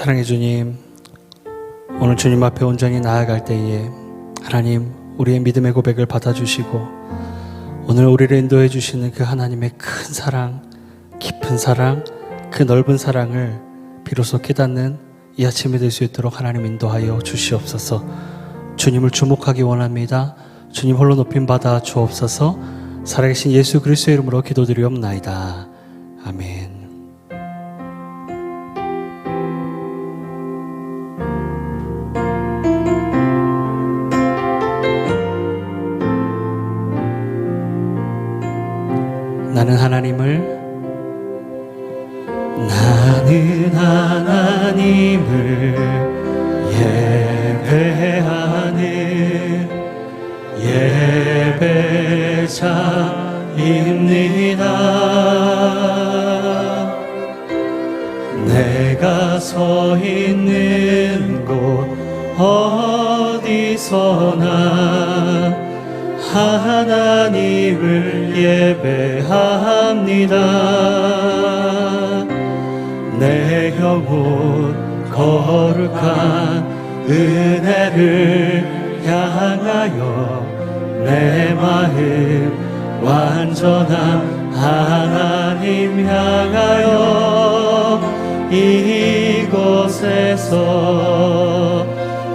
사랑의 주님, 오늘 주님 앞에 온전히 나아갈 때에 하나님 우리의 믿음의 고백을 받아주시고 오늘 우리를 인도해 주시는 그 하나님의 큰 사랑, 깊은 사랑, 그 넓은 사랑을 비로소 깨닫는 이 아침이 될 수 있도록 하나님 인도하여 주시옵소서. 주님을 주목하기 원합니다. 주님 홀로 높임 받아 주옵소서. 살아계신 예수 그리스도의 이름으로 기도드리옵나이다. 아멘. 나는 하나님을 예배하는 예배자입니다. 내가 서 있는 곳 어디서나 하나님을 예배합니다. 내 영혼 거룩한 은혜를 향하여 내 마음 완전한 하나님 향하여 이곳에서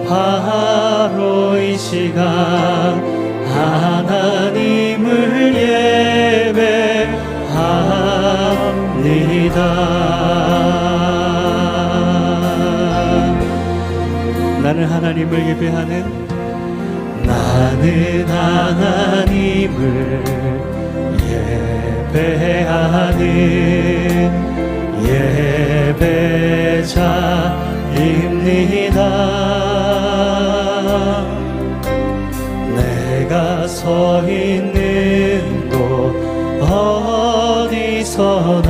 바로 이 시간 하나님을 예배합니다. 나는 하나님을 예배하는 예배자입니다. 내가 서 있는 곳 어디서나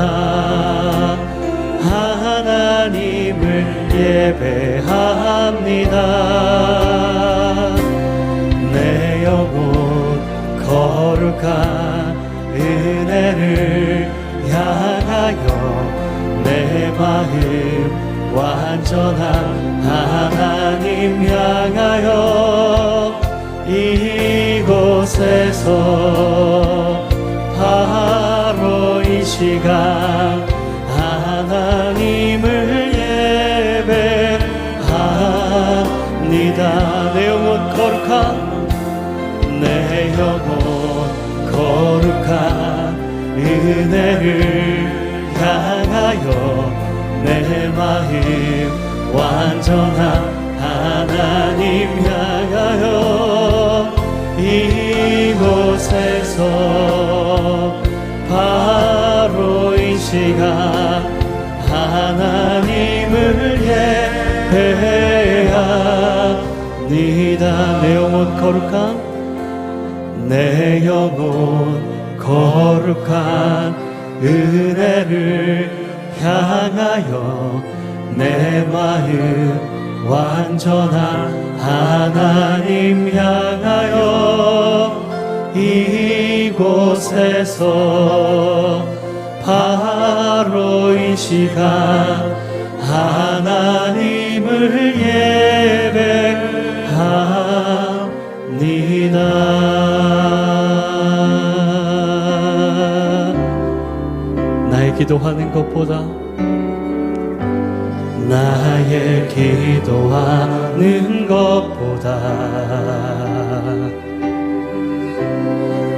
하나님을 예배합니다. 내 영혼 거룩한 은혜를 향하여 내 마음 완전한 하나님 향하여 이곳에서 바로 이 시간 하나님을 예배합니다. 내 영혼 거룩한 은혜를 향하여 내 마음 완전한 하나님 향하여 이곳에서 바로 이 시간 하나님을 예배합니다. 내 영혼 거룩한 은혜를 향하여 내 마음 완전한 하나님 향하여 이곳에서 바로 이 시간 하나님을 예배합니다. 나의 기도하는 것보다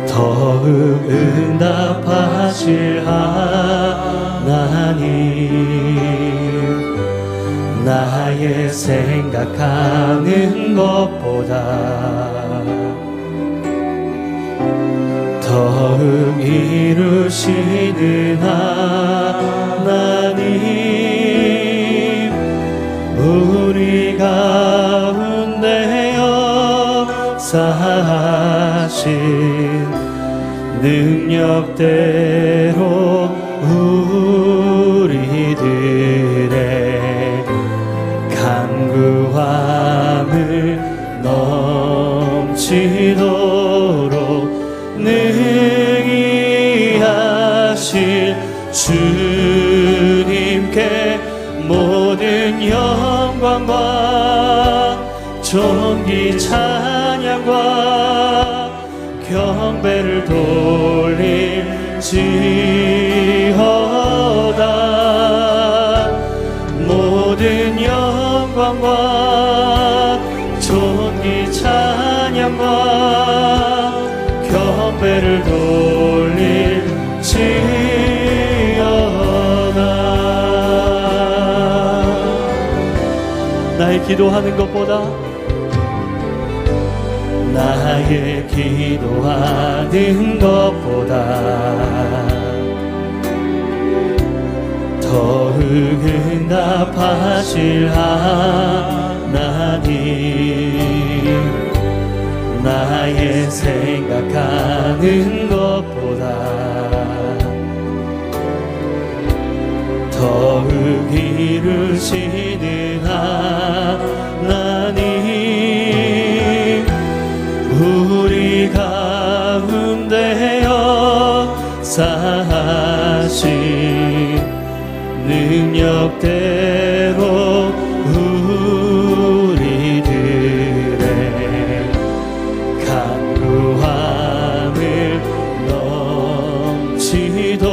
더욱 응답하실 하나님, 나의 생각하는 것보다 더욱 이루시는 하나님, 우리 가운데 역사하신 능력대로 우리들의 간구함을 넘치도록 능히 하실 주님께 모든 영 영광과 존귀 찬양과 경배를 돌릴지어다. 모든 영광과 존귀 찬양과 경배를 돌릴지어다. 나의 기도하는 것보다 나의 기도하는 것보다 더 응답하실 하나님, 나의 생각하는 것보다 더욱 이루시는 하나님, 우리 가운데 역사하신 능력대로 우리들의 간구함을 넘치도록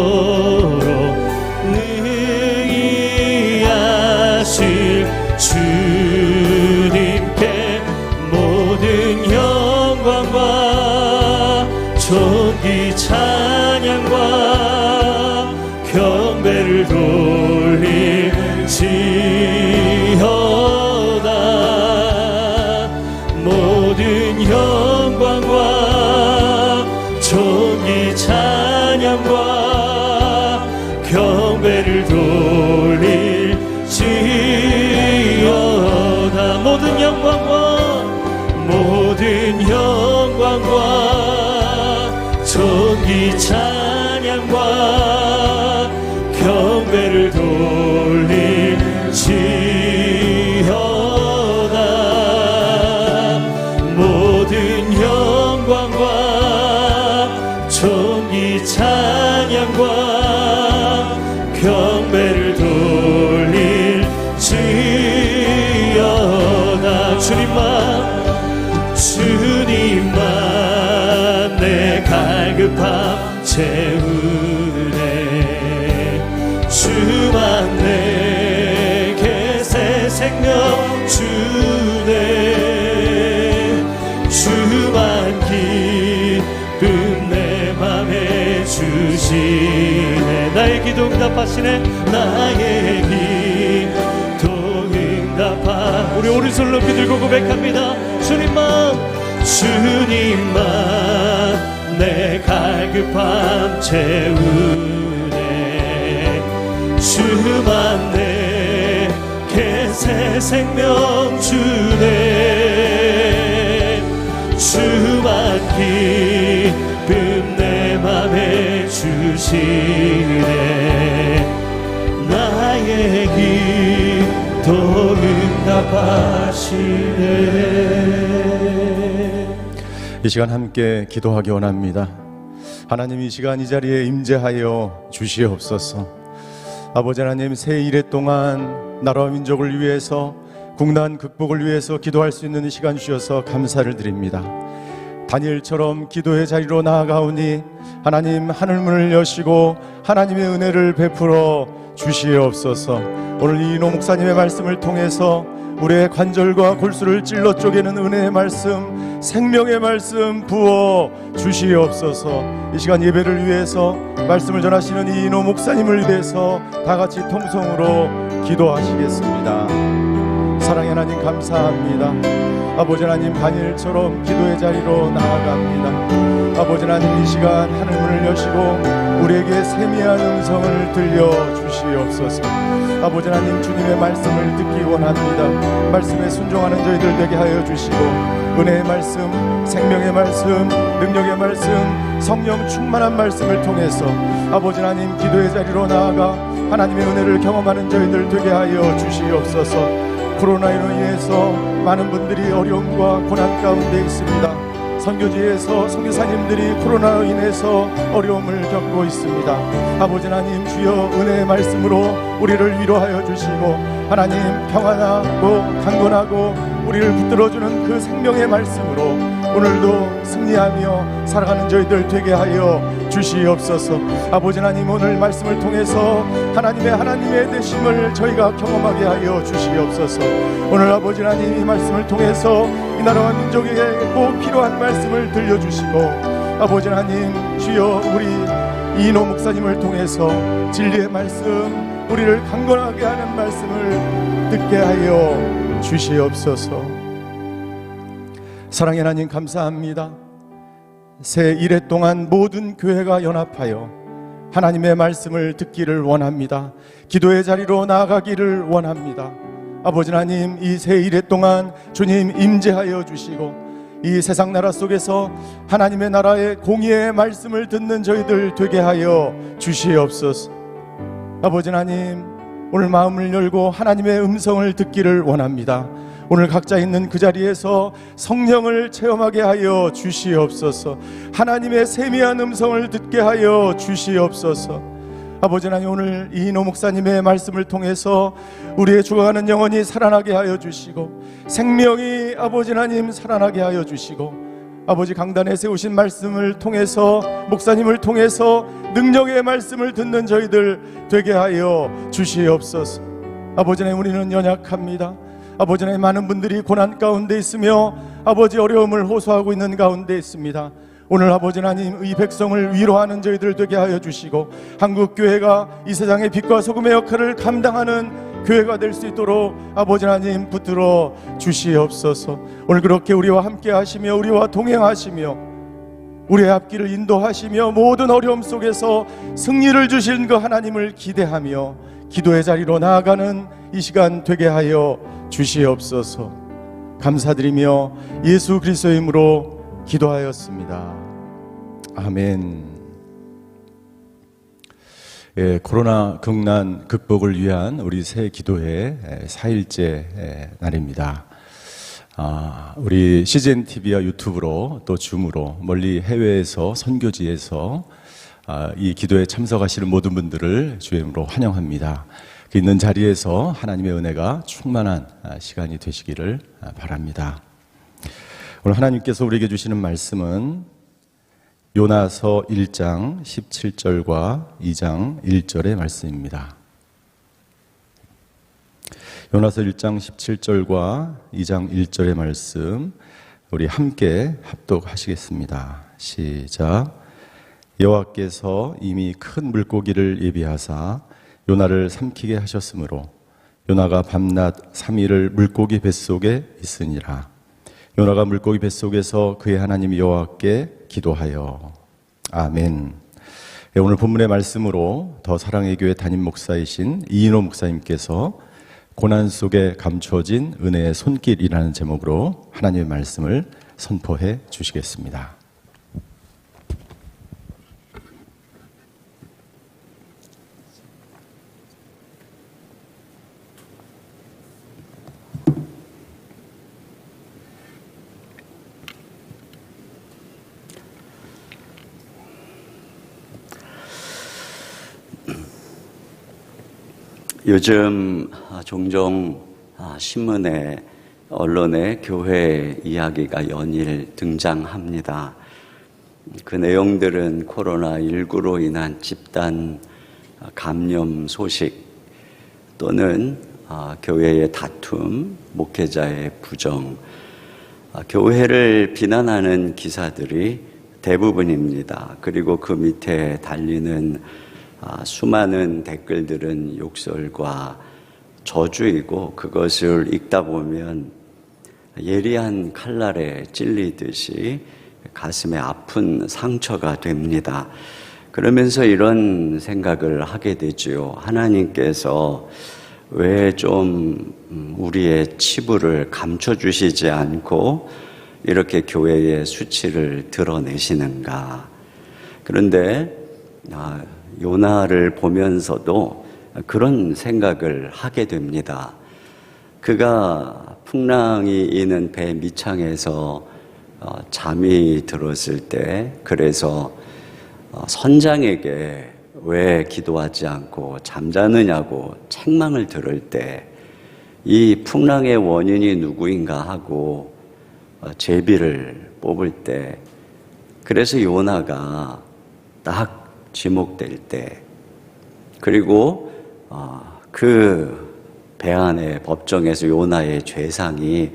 능히 하실 주님께 모든 영광과 존귀 찬양과 경배를 돌릴지어다. 모든 영광과 존귀 찬양과 경배를 돌릴지어다. 모든 영광과 존귀 찬양과 경배를 돌릴지어다. 모든 영광과 존귀 찬양과 경배를 돌릴지어다. 주님만 내 갈급함 채우네. 주만 내게 새 생명 주네. 주만 기쁨 내 맘에 주시네. 나의 기도 응답하시네. 나의 기도 응답하. 우리 오른손 높이 들고 고백합니다. 주님만 내 갈급함 채우네. 주만 내게 새 생명 주네. 주만 기쁨 내 맘에 주시네. 나의 기도 응답하시네. 이 시간 함께 기도하기 원합니다. 하나님, 이 시간 이 자리에 임재하여 주시옵소서. 아버지 하나님, 새 일해 동안 나라와 민족을 위해서, 국난 극복을 위해서 기도할 수 있는 이 시간 주셔서 감사를 드립니다. 다니엘처럼 기도의 자리로 나아가오니 하나님, 하늘문을 여시고 하나님의 은혜를 베풀어 주시옵소서. 오늘 이인호 목사님의 말씀을 통해서 우리의 관절과 골수를 찔러 쪼개는 은혜의 말씀, 생명의 말씀 부어 주시옵소서. 이 시간 예배를 위해서 말씀을 전하시는 이인호 목사님을 위해서 다 같이 통성으로 기도하시겠습니다. 사랑의 하나님, 감사합니다. 아버지 하나님, 다니엘처럼 기도의 자리로 나아갑니다. 아버지 하나님, 이 시간 하늘문을 여시고 우리에게 세미한 음성을 들려주시옵소서. 아버지 하나님, 주님의 말씀을 듣기 원합니다. 말씀에 순종하는 저희들 되게 하여 주시고, 은혜의 말씀, 생명의 말씀, 능력의 말씀, 성령 충만한 말씀을 통해서 아버지 하나님, 기도의 자리로 나아가 하나님의 은혜를 경험하는 저희들 되게 하여 주시옵소서. 코로나로 인해서 많은 분들이 어려움과 고난 가운데 있습니다. 선교지에서 선교사님들이 코로나로 인해서 어려움을 겪고 있습니다. 아버지 하나님, 주여 은혜의 말씀으로 우리를 위로하여 주시고, 하나님 평안하고 강건하고 우리를 붙들어주는 그 생명의 말씀으로 오늘도 승리하며 살아가는 저희들 되게 하여 주시옵소서. 아버지 하나님, 오늘 말씀을 통해서 하나님의 되심을 저희가 경험하게 하여 주시옵소서. 오늘 아버지 하나님, 이 말씀을 통해서 이 나라와 민족에게 꼭 필요한 말씀을 들려주시고, 아버지 하나님, 주여 우리 이인호 목사님을 통해서 진리의 말씀, 우리를 강건하게 하는 말씀을 듣게 하여 주시옵소서. 사랑의 하나님, 감사합니다. 새 1회 동안 모든 교회가 연합하여 하나님의 말씀을 듣기를 원합니다. 기도의 자리로 나아가기를 원합니다. 아버지 하나님, 이 새 1회 동안 주님 임재하여 주시고, 이 세상 나라 속에서 하나님의 나라의 공의의 말씀을 듣는 저희들 되게 하여 주시옵소서. 아버지 하나님, 오늘 마음을 열고 하나님의 음성을 듣기를 원합니다. 오늘 각자 있는 그 자리에서 성령을 체험하게 하여 주시옵소서. 하나님의 세미한 음성을 듣게 하여 주시옵소서. 아버지 하나님, 오늘 이인호 목사님의 말씀을 통해서 우리의 죽어가는 영혼이 살아나게 하여 주시고, 생명이 아버지 하나님 살아나게 하여 주시고, 아버지 강단에 세우신 말씀을 통해서, 목사님을 통해서 능력의 말씀을 듣는 저희들 되게 하여 주시옵소서. 아버지 하나님, 우리는 연약합니다. 아버지 하나님, 많은 분들이 고난 가운데 있으며 아버지 어려움을 호소하고 있는 가운데 있습니다. 오늘 아버지 하나님, 이 백성을 위로하는 저희들 되게 하여 주시고, 한국교회가 이 세상의 빛과 소금의 역할을 감당하는 교회가 될 수 있도록 아버지 하나님 붙들어 주시옵소서. 오늘 그렇게 우리와 함께 하시며 우리와 동행하시며 우리의 앞길을 인도하시며 모든 어려움 속에서 승리를 주신 그 하나님을 기대하며 기도의 자리로 나아가는 이 시간 되게 하여 주시옵소서. 감사드리며 예수 그리스도의 이름으로 기도하였습니다. 아멘. 코로나 극난 극복을 위한 우리 새 기도회 4일째 날입니다. 우리 CGN TV와 유튜브로 또 줌으로 멀리 해외에서 선교지에서 이 기도에 참석하시는 모든 분들을 주의 이름으로 환영합니다. 그 있는 자리에서 하나님의 은혜가 충만한 시간이 되시기를 바랍니다. 오늘 하나님께서 우리에게 주시는 말씀은 요나서 1장 17절과 2장 1절의 말씀입니다. 요나서 1장 17절과 2장 1절의 말씀 우리 함께 합독하시겠습니다. 시작. 여호와께서 이미 큰 물고기를 예비하사 요나를 삼키게 하셨으므로 요나가 밤낮 3일을 물고기 뱃속에 있으니라. 요나가 물고기 뱃속에서 그의 하나님 여호와께 기도하여. 아멘. 오늘 본문의 말씀으로 더 사랑의 교회 담임 목사이신 이인호 목사님께서 고난 속에 감추어진 은혜의 손길이라는 제목으로 하나님의 말씀을 선포해 주시겠습니다. 요즘 종종 신문에 언론에 교회 이야기가 연일 등장합니다. 그 내용들은 코로나19로 인한 집단 감염 소식 또는 교회의 다툼, 목회자의 부정, 교회를 비난하는 기사들이 대부분입니다. 그리고 그 밑에 달리는 수많은 댓글들은 욕설과 저주이고 그것을 읽다 보면 예리한 칼날에 찔리듯이 가슴에 아픈 상처가 됩니다. 그러면서 이런 생각을 하게 되지요. 하나님께서 왜 좀 우리의 치부를 감춰주시지 않고 이렇게 교회의 수치를 드러내시는가. 그런데 요나를 보면서도 그런 생각을 하게 됩니다. 그가 풍랑이 이는 배 밑창에서 잠이 들었을 때, 그래서 선장에게 왜 기도하지 않고 잠자느냐고 책망을 들을 때 이 풍랑의 원인이 누구인가 하고 제비를 뽑을 때, 그래서 요나가 딱 지목될 때, 그리고 그 배 안에 법정에서 요나의 죄상이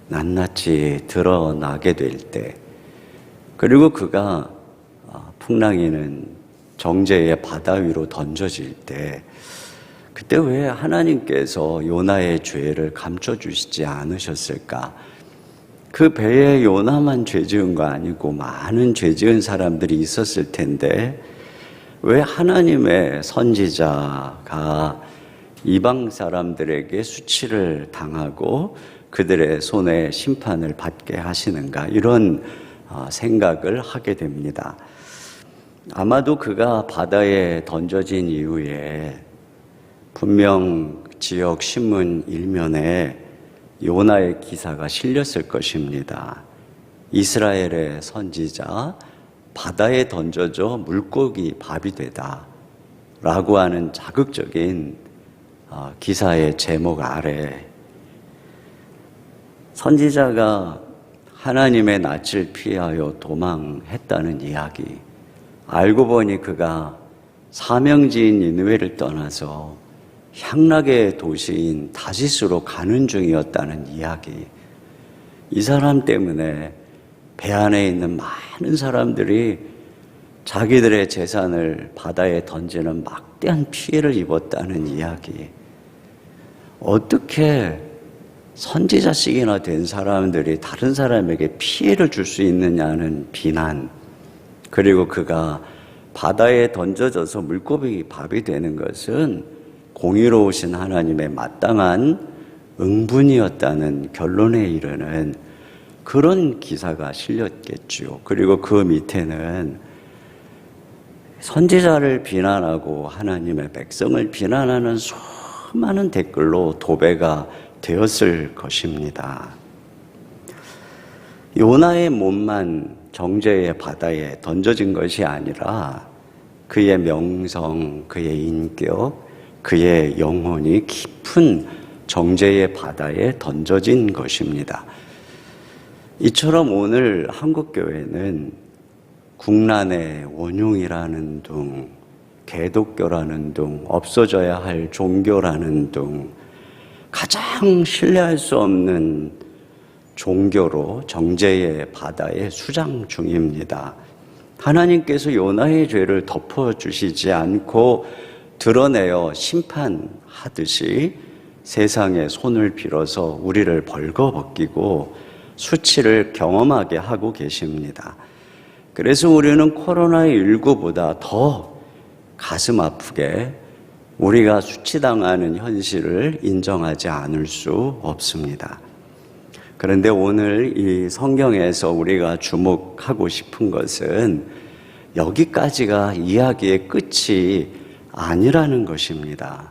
낱낱이 드러나게 될 때, 그리고 그가 풍랑이는 정죄의 바다 위로 던져질 때, 그때 왜 하나님께서 요나의 죄를 감춰주시지 않으셨을까? 그 배에 요나만 죄 지은 거 아니고 많은 죄 지은 사람들이 있었을 텐데, 왜 하나님의 선지자가 이방 사람들에게 수치를 당하고 그들의 손에 심판을 받게 하시는가? 이런 생각을 하게 됩니다. 아마도 그가 바다에 던져진 이후에 분명 지역 신문 일면에 요나의 기사가 실렸을 것입니다. 이스라엘의 선지자 바다에 던져져 물고기 밥이 되다 라고 하는 자극적인 기사의 제목 아래 선지자가 하나님의 낯을 피하여 도망했다는 이야기, 알고 보니 그가 사명지인 니느웨를 떠나서 향락의 도시인 다시스로 가는 중이었다는 이야기, 이 사람 때문에 배 안에 있는 많은 사람들이 자기들의 재산을 바다에 던지는 막대한 피해를 입었다는 이야기, 어떻게 선지자씩이나 된 사람들이 다른 사람에게 피해를 줄 수 있느냐는 비난, 그리고 그가 바다에 던져져서 물고기 밥이 되는 것은 공의로우신 하나님의 마땅한 응분이었다는 결론에 이르는 그런 기사가 실렸겠죠. 그리고 그 밑에는 선지자를 비난하고 하나님의 백성을 비난하는 수많은 댓글로 도배가 되었을 것입니다. 요나의 몸만 정죄의 바다에 던져진 것이 아니라 그의 명성, 그의 인격, 그의 영혼이 깊은 정죄의 바다에 던져진 것입니다. 이처럼 오늘 한국교회는 국난의 원흉이라는 둥, 개독교라는 둥, 없어져야 할 종교라는 둥, 가장 신뢰할 수 없는 종교로 정죄의 바다에 수장 중입니다. 하나님께서 요나의 죄를 덮어주시지 않고 드러내어 심판하듯이 세상에 손을 빌어서 우리를 벌거벗기고 수치를 경험하게 하고 계십니다. 그래서 우리는 코로나19보다 더 가슴 아프게 우리가 수치당하는 현실을 인정하지 않을 수 없습니다. 그런데 오늘 이 성경에서 우리가 주목하고 싶은 것은 여기까지가 이야기의 끝이 아니라는 것입니다.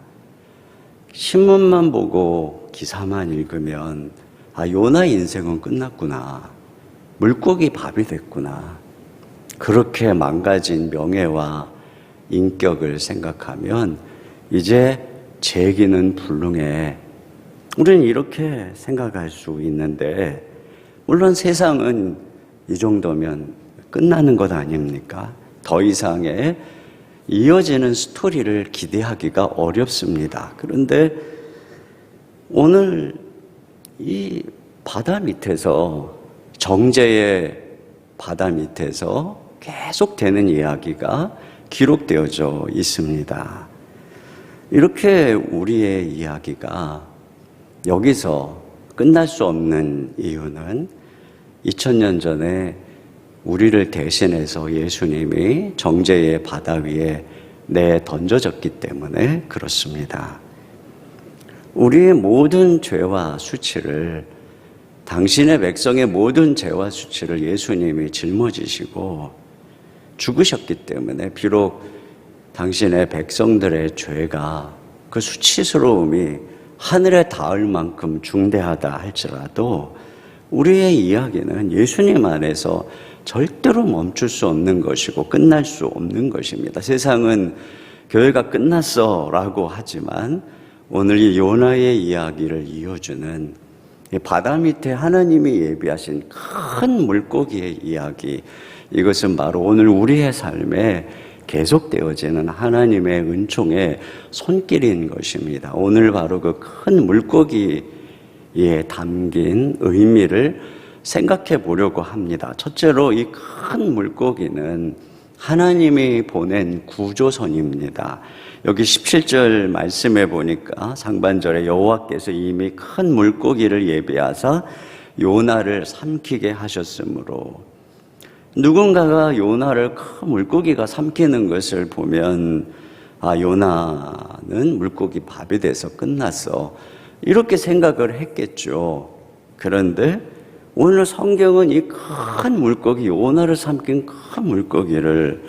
신문만 보고 기사만 읽으면 요나 인생은 끝났구나, 물고기 밥이 됐구나, 그렇게 망가진 명예와 인격을 생각하면 이제 재기는 불능해, 우리는 이렇게 생각할 수 있는데, 물론 세상은 이 정도면 끝나는 것 아닙니까? 더 이상의 이어지는 스토리를 기대하기가 어렵습니다. 그런데 오늘 이 바다 밑에서, 정죄의 바다 밑에서 계속되는 이야기가 기록되어져 있습니다. 이렇게 우리의 이야기가 여기서 끝날 수 없는 이유는 2000년 전에 우리를 대신해서 예수님이 정죄의 바다 위에 내던져졌기 때문에 그렇습니다. 우리의 모든 죄와 수치를, 당신의 백성의 모든 죄와 수치를 예수님이 짊어지시고 죽으셨기 때문에 비록 당신의 백성들의 죄가, 그 수치스러움이 하늘에 닿을 만큼 중대하다 할지라도 우리의 이야기는 예수님 안에서 절대로 멈출 수 없는 것이고 끝날 수 없는 것입니다. 세상은 교회가 끝났어 라고 하지만 오늘 이 요나의 이야기를 이어주는 이 바다 밑에 하나님이 예비하신 큰 물고기의 이야기, 이것은 바로 오늘 우리의 삶에 계속되어지는 하나님의 은총의 손길인 것입니다. 오늘 바로 그 큰 물고기에 담긴 의미를 생각해 보려고 합니다. 첫째로 이 큰 물고기는 하나님이 보낸 구조선입니다. 여기 17절 말씀해 보니까 상반절에 여호와께서 이미 큰 물고기를 예비하사 요나를 삼키게 하셨으므로, 누군가가 요나를 큰 물고기가 삼키는 것을 보면 요나는 물고기 밥이 돼서 끝났어, 이렇게 생각을 했겠죠. 그런데 오늘 성경은 이 큰 물고기, 요나를 삼킨 큰 물고기를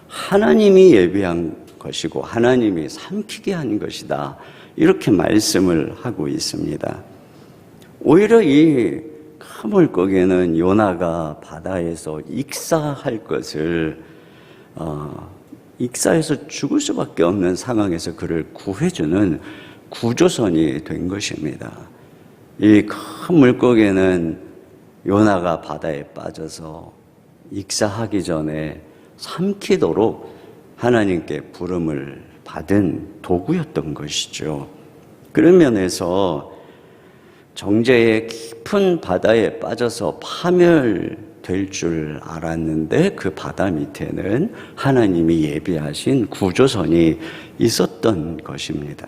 하나님이 예비한 것이고 하나님이 삼키게 한 것이다, 이렇게 말씀을 하고 있습니다. 오히려 이 큰 물고기는 요나가 바다에서 익사할 것을 익사해서 죽을 수밖에 없는 상황에서 그를 구해주는 구조선이 된 것입니다. 이 큰 물고기는 요나가 바다에 빠져서 익사하기 전에 삼키도록 하나님께 부름을 받은 도구였던 것이죠. 그런 면에서 정죄의 깊은 바다에 빠져서 파멸될 줄 알았는데 그 바다 밑에는 하나님이 예비하신 구조선이 있었던 것입니다.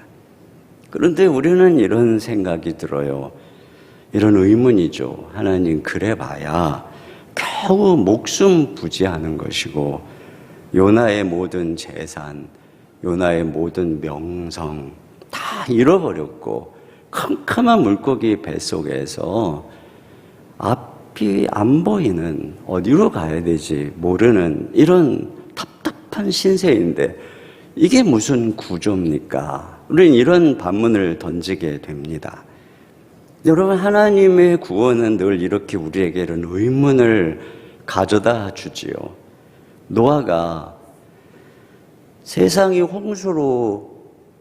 그런데 우리는 이런 생각이 들어요. 이런 의문이죠. 하나님, 그래봐야 겨우 목숨 부지하는 것이고 요나의 모든 재산, 요나의 모든 명성 다 잃어버렸고 캄캄한 물고기 뱃속에서 앞이 안 보이는, 어디로 가야 될지 모르는 이런 답답한 신세인데 이게 무슨 구조입니까? 우리는 이런 반문을 던지게 됩니다. 여러분, 하나님의 구원은 늘 이렇게 우리에게 이런 의문을 가져다 주지요. 노아가 세상이 홍수로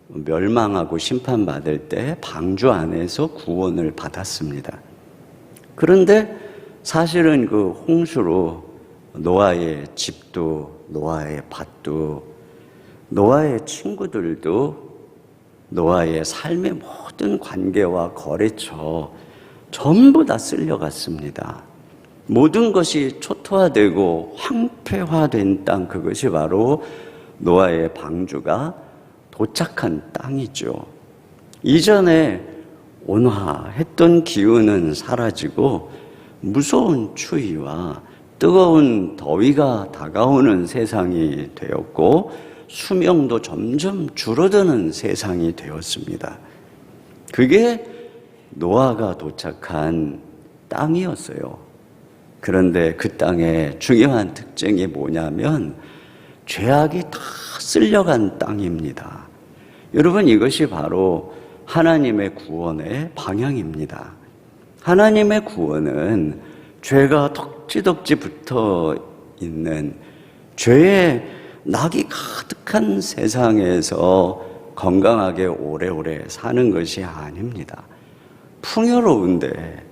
멸망하고 심판받을 때 방주 안에서 구원을 받았습니다. 그런데 사실은 그 홍수로 노아의 집도, 노아의 밭도, 노아의 친구들도, 노아의 삶의 모든 관계와 거래처 전부 다 쓸려갔습니다. 모든 것이 초토화되고 황폐화된 땅, 그것이 바로 노아의 방주가 도착한 땅이죠. 이전에 온화했던 기운은 사라지고 무서운 추위와 뜨거운 더위가 다가오는 세상이 되었고 수명도 점점 줄어드는 세상이 되었습니다. 그게 노아가 도착한 땅이었어요. 그런데 그 땅의 중요한 특징이 뭐냐면 죄악이 다 쓸려간 땅입니다. 여러분, 이것이 바로 하나님의 구원의 방향입니다. 하나님의 구원은 죄가 덕지덕지 붙어 있는 죄의 낙이 가득한 세상에서 건강하게 오래오래 사는 것이 아닙니다. 풍요로운데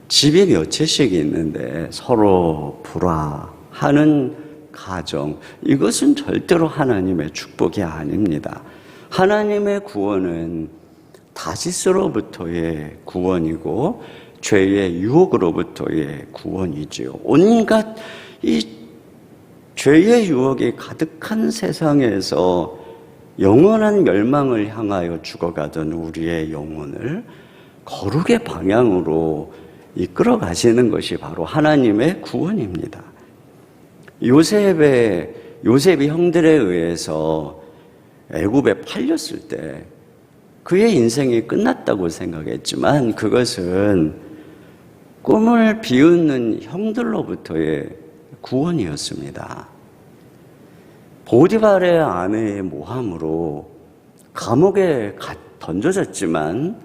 집이 몇 채씩 있는데 서로 불화하는 가정, 이것은 절대로 하나님의 축복이 아닙니다. 하나님의 구원은 다시스로부터의 구원이고 죄의 유혹으로부터의 구원이지요. 온갖 이 죄의 유혹이 가득한 세상에서 영원한 멸망을 향하여 죽어가던 우리의 영혼을 거룩의 방향으로 이끌어 가시는 것이 바로 하나님의 구원입니다. 요셉이 형들에 의해서 애굽에 팔렸을 때 그의 인생이 끝났다고 생각했지만 그것은 꿈을 비웃는 형들로부터의 구원이었습니다. 보디발의 아내의 모함으로 감옥에 던져졌지만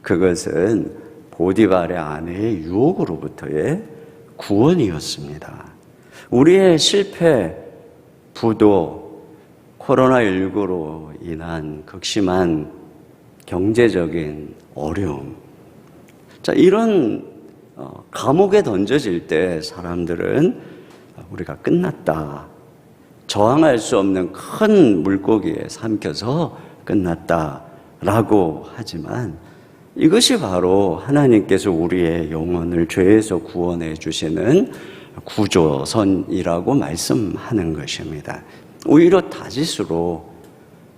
그것은 보디발의 아내의 유혹으로부터의 구원이었습니다. 우리의 실패, 부도, 코로나19로 인한 극심한 경제적인 어려움. 자, 이런 감옥에 던져질 때 사람들은 우리가 끝났다. 저항할 수 없는 큰 물고기에 삼켜서 끝났다라고 하지만 이것이 바로 하나님께서 우리의 영혼을 죄에서 구원해 주시는 구조선이라고 말씀하는 것입니다. 오히려 다짓으로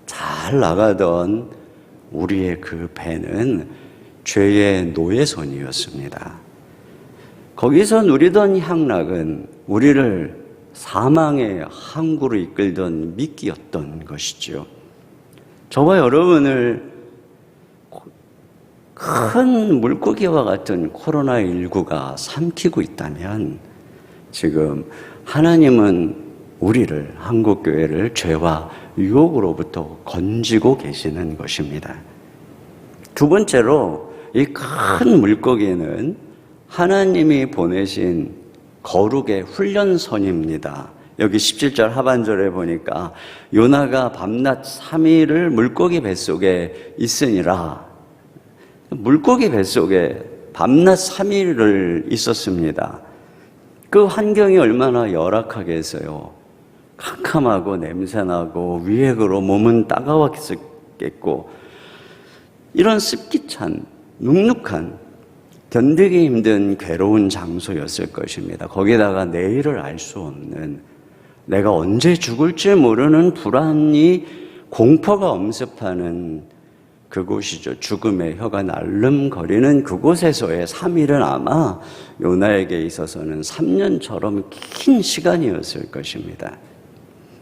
잘 나가던 우리의 그 배는 죄의 노예선이었습니다. 거기서 누리던 향락은 우리를 사망의 항구로 이끌던 미끼였던 것이죠. 저와 여러분을 큰 물고기와 같은 코로나19가 삼키고 있다면 지금 하나님은 우리를, 한국교회를 죄와 유혹으로부터 건지고 계시는 것입니다. 두 번째로 이 큰 물고기는 하나님이 보내신 거룩의 훈련선입니다. 여기 17절 하반절에 보니까 요나가 밤낮 3일을 물고기 뱃속에 있으니라. 물고기 뱃속에 밤낮 3일을 있었습니다. 그 환경이 얼마나 열악하겠어요. 캄캄하고 냄새나고 위액으로 몸은 따가웠겠고 이런 습기찬, 눅눅한 견디기 힘든 괴로운 장소였을 것입니다. 거기다가 내일을 알 수 없는 내가 언제 죽을지 모르는 불안이 공포가 엄습하는 그곳이죠. 죽음의 혀가 날름거리는 그곳에서의 3일은 아마 요나에게 있어서는 3년처럼 긴 시간이었을 것입니다.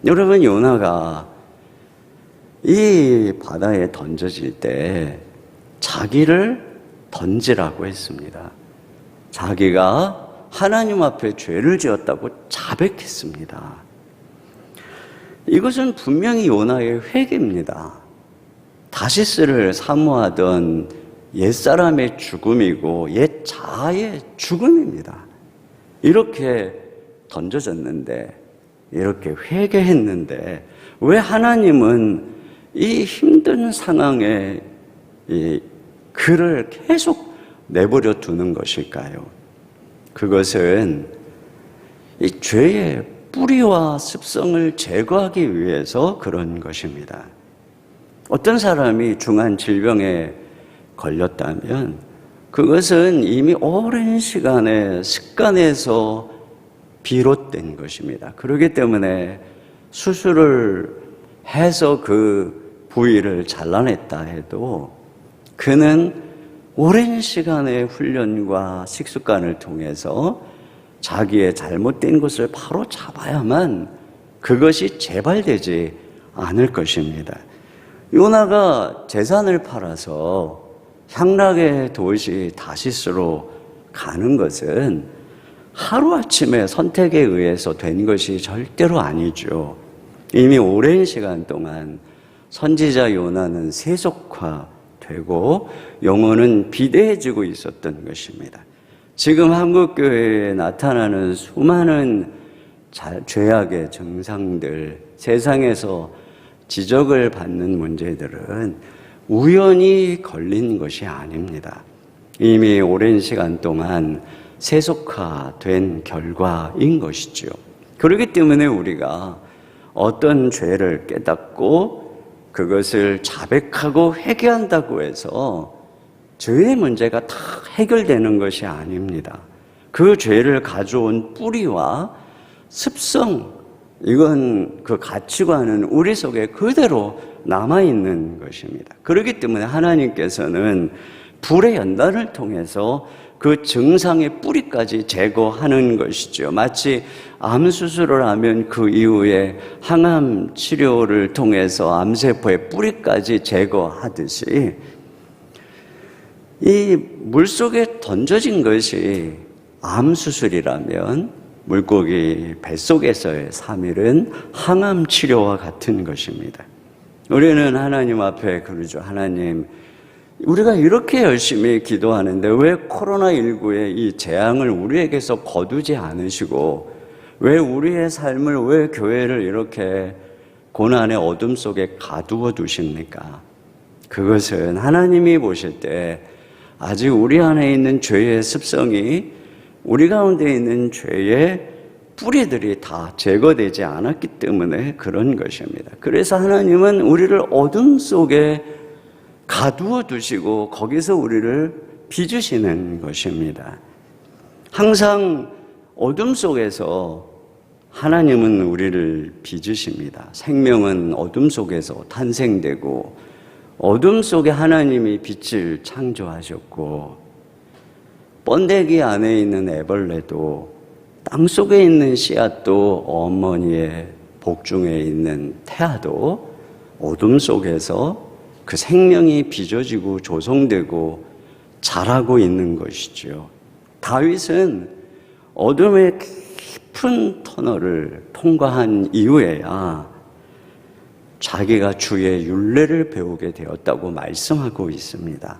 여러분, 요나가 이 바다에 던져질 때 자기를 던지라고 했습니다. 자기가 하나님 앞에 죄를 지었다고 자백했습니다. 이것은 분명히 요나의 회개입니다. 다시스를 사모하던 옛사람의 죽음이고 옛 자아의 죽음입니다. 이렇게 던져졌는데, 이렇게 회개했는데 왜 하나님은 이 힘든 상황에 그를 계속 내버려 두는 것일까요? 그것은 이 죄의 뿌리와 습성을 제거하기 위해서 그런 것입니다. 어떤 사람이 중한 질병에 걸렸다면 그것은 이미 오랜 시간의 습관에서 비롯된 것입니다. 그렇기 때문에 수술을 해서 그 부위를 잘라냈다 해도 그는 오랜 시간의 훈련과 식습관을 통해서 자기의 잘못된 것을 바로 잡아야만 그것이 재발되지 않을 것입니다. 요나가 재산을 팔아서 향락의 도시 다시스로 가는 것은 하루아침에 선택에 의해서 된 것이 절대로 아니죠. 이미 오랜 시간 동안 선지자 요나는 세속화되고 영혼은 비대해지고 있었던 것입니다. 지금 한국교회에 나타나는 수많은 죄악의 증상들, 세상에서 지적을 받는 문제들은 우연히 걸린 것이 아닙니다. 이미 오랜 시간 동안 세속화된 결과인 것이죠. 그렇기 때문에 우리가 어떤 죄를 깨닫고 그것을 자백하고 회개한다고 해서 죄의 문제가 다 해결되는 것이 아닙니다. 그 죄를 가져온 뿌리와 습성, 이건 그 가치관은 우리 속에 그대로 남아있는 것입니다. 그렇기 때문에 하나님께서는 불의 연단을 통해서 그 증상의 뿌리까지 제거하는 것이죠. 마치 암 수술을 하면 그 이후에 항암 치료를 통해서 암세포의 뿌리까지 제거하듯이 이 물속에 던져진 것이 암 수술이라면 물고기 뱃속에서의 3일은 항암 치료와 같은 것입니다. 우리는 하나님 앞에 그러죠. 하나님, 우리가 이렇게 열심히 기도하는데 왜 코로나19의 이 재앙을 우리에게서 거두지 않으시고 왜 우리의 삶을, 왜 교회를 이렇게 고난의 어둠 속에 가두어 두십니까? 그것은 하나님이 보실 때 아직 우리 안에 있는 죄의 습성이, 우리 가운데 있는 죄의 뿌리들이 다 제거되지 않았기 때문에 그런 것입니다. 그래서 하나님은 우리를 어둠 속에 가두어 두시고 거기서 우리를 빚으시는 것입니다. 항상 어둠 속에서 하나님은 우리를 빚으십니다. 생명은 어둠 속에서 탄생되고 어둠 속에 하나님이 빛을 창조하셨고, 번데기 안에 있는 애벌레도, 땅 속에 있는 씨앗도, 어머니의 복중에 있는 태아도 어둠 속에서 그 생명이 빚어지고 조성되고 자라고 있는 것이죠. 다윗은 어둠의 깊은 터널을 통과한 이후에야 자기가 주의 율례를 배우게 되었다고 말씀하고 있습니다.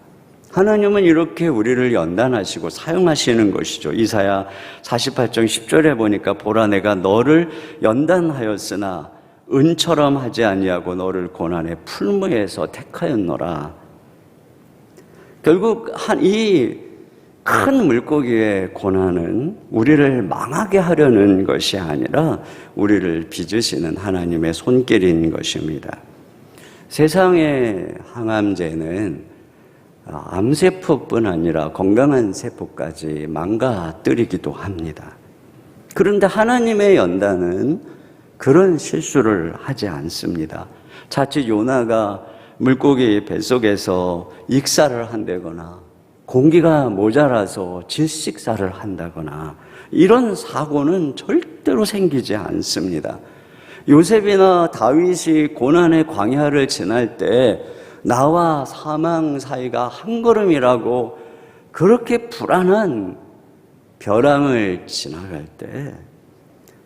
하나님은 이렇게 우리를 연단하시고 사용하시는 것이죠. 이사야 48장 10절에 보니까 보라, 내가 너를 연단하였으나 은처럼 하지 아니하고 너를 고난의 풀무에서 택하였노라. 결국 이 큰 물고기의 고난은 우리를 망하게 하려는 것이 아니라 우리를 빚으시는 하나님의 손길인 것입니다. 세상의 항암제는 암세포뿐 아니라 건강한 세포까지 망가뜨리기도 합니다. 그런데 하나님의 연단은 그런 실수를 하지 않습니다. 자칫 요나가 물고기 뱃속에서 익사를 한다거나 공기가 모자라서 질식사를 한다거나 이런 사고는 절대로 생기지 않습니다. 요셉이나 다윗이 고난의 광야를 지날 때 나와 사망 사이가 한 걸음이라고 그렇게 불안한 벼랑을 지나갈 때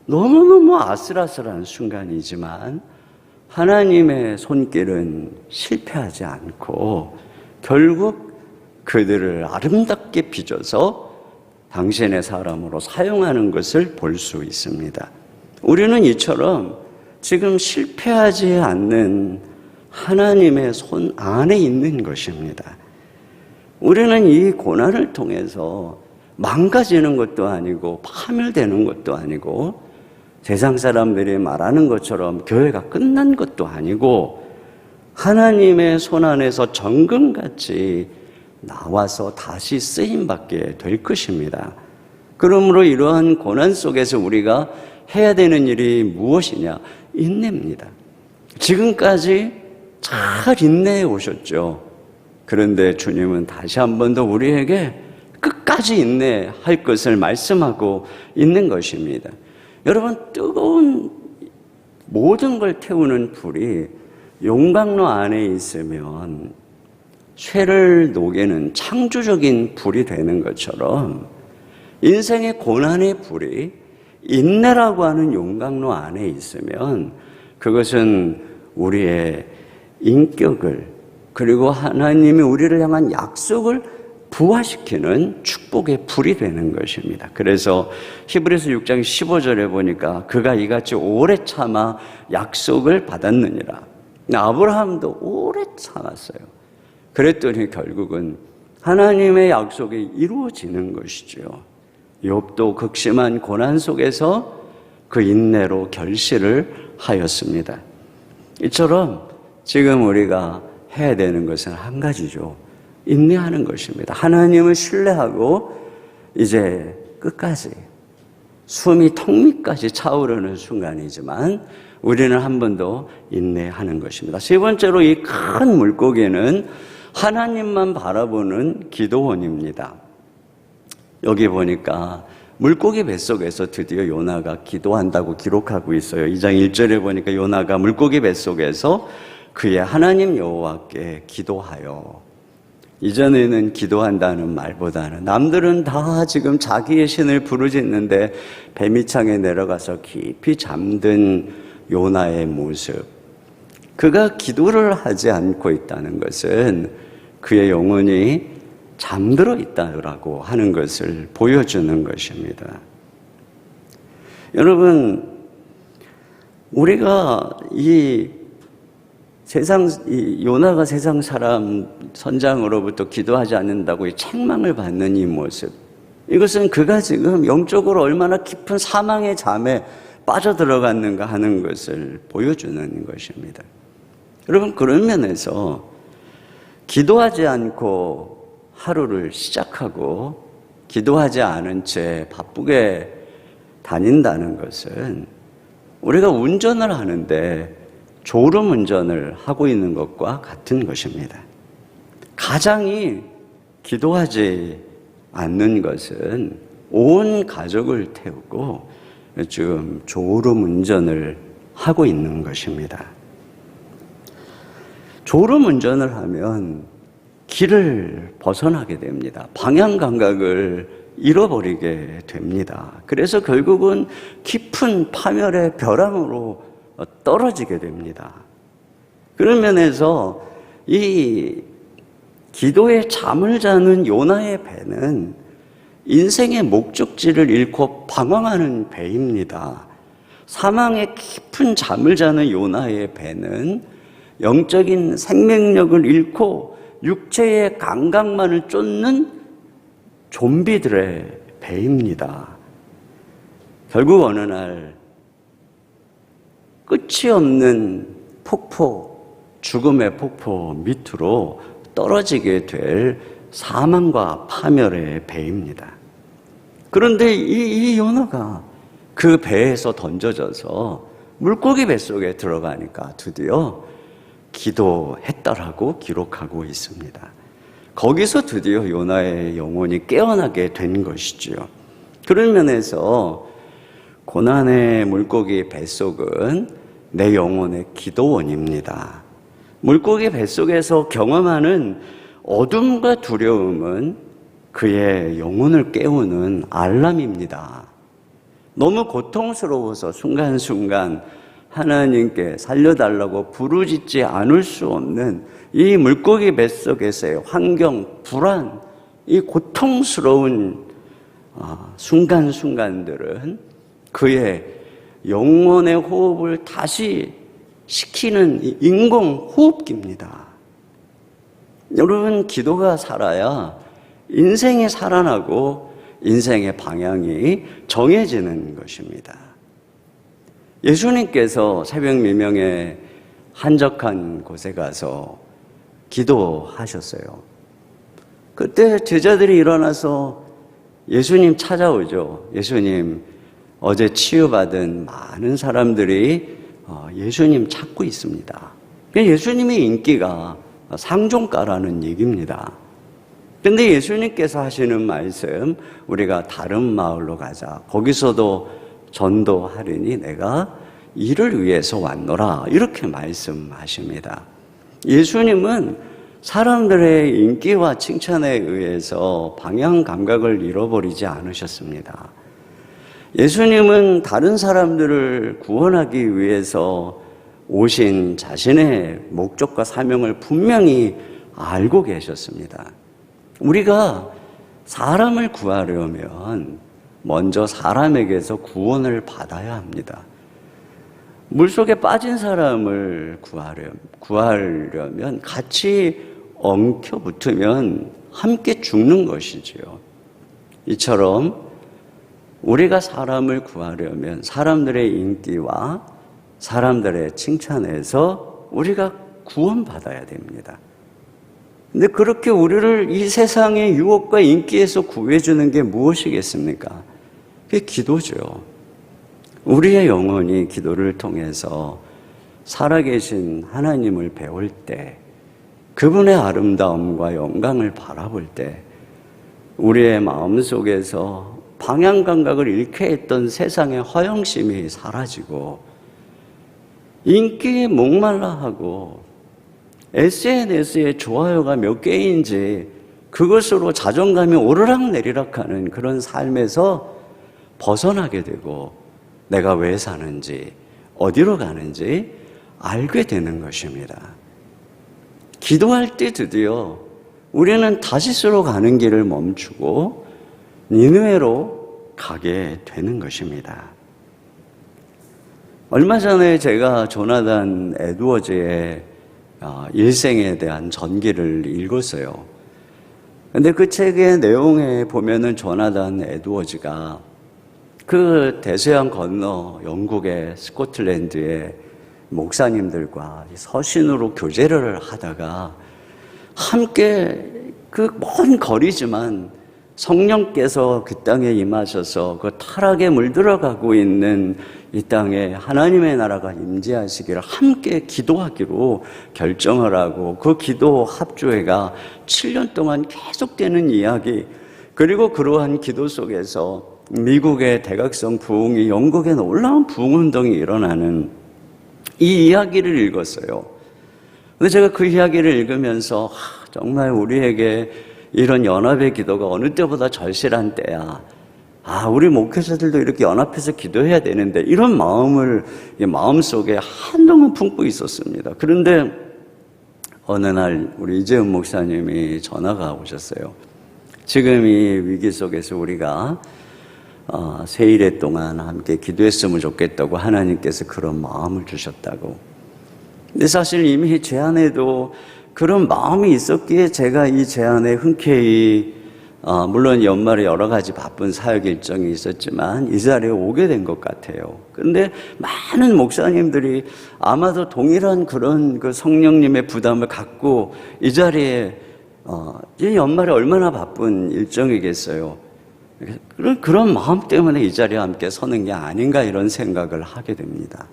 너무너무 아슬아슬한 순간이지만 하나님의 손길은 실패하지 않고 결국 그들을 아름답게 빚어서 당신의 사람으로 사용하는 것을 볼 수 있습니다. 우리는 이처럼 지금 실패하지 않는 하나님의 손 안에 있는 것입니다. 우리는 이 고난을 통해서 망가지는 것도 아니고 파멸되는 것도 아니고 세상 사람들이 말하는 것처럼 교회가 끝난 것도 아니고 하나님의 손 안에서 정금같이 나와서 다시 쓰임받게 될 것입니다. 그러므로 이러한 고난 속에서 우리가 해야 되는 일이 무엇이냐? 인내입니다. 지금까지 잘 인내해 오셨죠. 그런데 주님은 다시 한 번 더 우리에게 끝까지 인내할 것을 말씀하고 있는 것입니다. 여러분, 뜨거운 모든 걸 태우는 불이 용광로 안에 있으면 쇠를 녹이는 창조적인 불이 되는 것처럼 인생의 고난의 불이 인내라고 하는 용광로 안에 있으면 그것은 우리의 인격을, 그리고 하나님이 우리를 향한 약속을 부화시키는 축복의 불이 되는 것입니다. 그래서 히브리서 6장 15절에 보니까 그가 이같이 오래 참아 약속을 받았느니라. 아브라함도 오래 참았어요. 그랬더니 결국은 하나님의 약속이 이루어지는 것이죠. 욥도 극심한 고난 속에서 그 인내로 결실을 하였습니다. 이처럼 지금 우리가 해야 되는 것은 한 가지죠. 인내하는 것입니다. 하나님을 신뢰하고 이제 끝까지 숨이 턱 밑까지 차오르는 순간이지만 우리는 한 번 더 인내하는 것입니다. 세 번째로 이 큰 물고기는 하나님만 바라보는 기도원입니다. 여기 보니까 물고기 뱃속에서 드디어 요나가 기도한다고 기록하고 있어요. 2장 1절에 보니까 요나가 물고기 뱃속에서 그의 하나님 여호와께 기도하여. 이전에는 기도한다는 말보다는 남들은 다 지금 자기의 신을 부르짖는데 뱀이창에 내려가서 깊이 잠든 요나의 모습, 그가 기도를 하지 않고 있다는 것은 그의 영혼이 잠들어 있다라고 하는 것을 보여주는 것입니다. 여러분, 우리가 요나가 세상 사람 선장으로부터 기도하지 않는다고 이 책망을 받는 이 모습, 이것은 그가 지금 영적으로 얼마나 깊은 사망의 잠에 빠져들어갔는가 하는 것을 보여주는 것입니다. 여러분, 그런 면에서 기도하지 않고 하루를 시작하고 기도하지 않은 채 바쁘게 다닌다는 것은 우리가 운전을 하는데 졸음 운전을 하고 있는 것과 같은 것입니다. 가장이 기도하지 않는 것은 온 가족을 태우고 지금 졸음 운전을 하고 있는 것입니다. 졸음 운전을 하면 길을 벗어나게 됩니다. 방향 감각을 잃어버리게 됩니다. 그래서 결국은 깊은 파멸의 벼랑으로 떨어지게 됩니다. 그런 면에서 이 기도에 잠을 자는 요나의 배는 인생의 목적지를 잃고 방황하는 배입니다. 사망의 깊은 잠을 자는 요나의 배는 영적인 생명력을 잃고 육체의 감각만을 쫓는 좀비들의 배입니다. 결국 어느 날 끝이 없는 폭포, 죽음의 폭포 밑으로 떨어지게 될 사망과 파멸의 배입니다. 그런데 이 요나가 그 배에서 던져져서 물고기 뱃속에 들어가니까 드디어 기도했다라고 기록하고 있습니다. 거기서 드디어 요나의 영혼이 깨어나게 된 것이지요. 그런 면에서 고난의 물고기 뱃속은 내 영혼의 기도원입니다. 물고기 뱃속에서 경험하는 어둠과 두려움은 그의 영혼을 깨우는 알람입니다. 너무 고통스러워서 순간순간 하나님께 살려달라고 부르짖지 않을 수 없는 이 물고기 뱃속에서의 환경, 불안, 이 고통스러운 순간순간들은 그의 영혼의 호흡을 다시 시키는 인공 호흡기입니다. 여러분, 기도가 살아야 인생이 살아나고 인생의 방향이 정해지는 것입니다. 예수님께서 새벽 미명에 한적한 곳에 가서 기도하셨어요. 그때 제자들이 일어나서 예수님 찾아오죠. 예수님, 어제 치유받은 많은 사람들이 예수님 찾고 있습니다. 예수님의 인기가 상종가라는 얘기입니다. 근데 예수님께서 하시는 말씀, 우리가 다른 마을로 가자. 거기서도 전도하리니 내가 이를 위해서 왔노라. 이렇게 말씀하십니다. 예수님은 사람들의 인기와 칭찬에 의해서 방향 감각을 잃어버리지 않으셨습니다. 예수님은 다른 사람들을 구원하기 위해서 오신 자신의 목적과 사명을 분명히 알고 계셨습니다. 우리가 사람을 구하려면 먼저 사람에게서 구원을 받아야 합니다. 물속에 빠진 사람을 구하려면 같이 엉켜 붙으면 함께 죽는 것이지요. 이처럼 우리가 사람을 구하려면 사람들의 인기와 사람들의 칭찬에서 우리가 구원받아야 됩니다. 근데 그렇게 우리를 이 세상의 유혹과 인기에서 구해주는 게 무엇이겠습니까? 그게 기도죠. 우리의 영혼이 기도를 통해서 살아계신 하나님을 배울 때, 그분의 아름다움과 영광을 바라볼 때 우리의 마음속에서 방향 감각을 잃게 했던 세상의 허영심이 사라지고 인기에 목말라 하고 SNS에 좋아요가 몇 개인지 그것으로 자존감이 오르락내리락하는 그런 삶에서 벗어나게 되고 내가 왜 사는지 어디로 가는지 알게 되는 것입니다. 기도할 때 드디어 우리는 다시스로 가는 길을 멈추고 니느웨로 가게 되는 것입니다. 얼마 전에 제가 조나단 에드워즈의 일생에 대한 전기를 읽었어요. 근데 그 책의 내용에 보면은 조나단 에드워즈가 그 대서양 건너 영국의 스코틀랜드의 목사님들과 서신으로 교제를 하다가 함께 그 먼 거리지만 성령께서 그 땅에 임하셔서 그 타락에 물들어가고 있는 이 땅에 하나님의 나라가 임재하시기를 함께 기도하기로 결정을 하고 그 기도 합주회가 7년 동안 계속되는 이야기, 그리고 그러한 기도 속에서 미국의 대각성 부흥이, 영국의 놀라운 부흥운동이 일어나는 이 이야기를 읽었어요. 근데 제가 그 이야기를 읽으면서 정말 우리에게 이런 연합의 기도가 어느 때보다 절실한 때야. 우리 목회자들도 이렇게 연합해서 기도해야 되는데, 이런 마음을 마음속에 한동안 품고 있었습니다. 그런데 어느 날 우리 이재훈 목사님이 전화가 오셨어요. 지금 이 위기 속에서 우리가 세일회 동안 함께 기도했으면 좋겠다고 하나님께서 그런 마음을 주셨다고. 근데 사실 이미 제 안에도 그런 마음이 있었기에 제가 이 제안에 흔쾌히 물론 연말에 여러 가지 바쁜 사역 일정이 있었지만 이 자리에 오게 된 것 같아요. 그런데 많은 목사님들이 아마도 동일한 그런 그 성령님의 부담을 갖고 이 자리에 이 연말에 얼마나 바쁜 일정이겠어요. 그런 마음 때문에 이 자리에 함께 서는 게 아닌가 이런 생각을 하게 됩니다.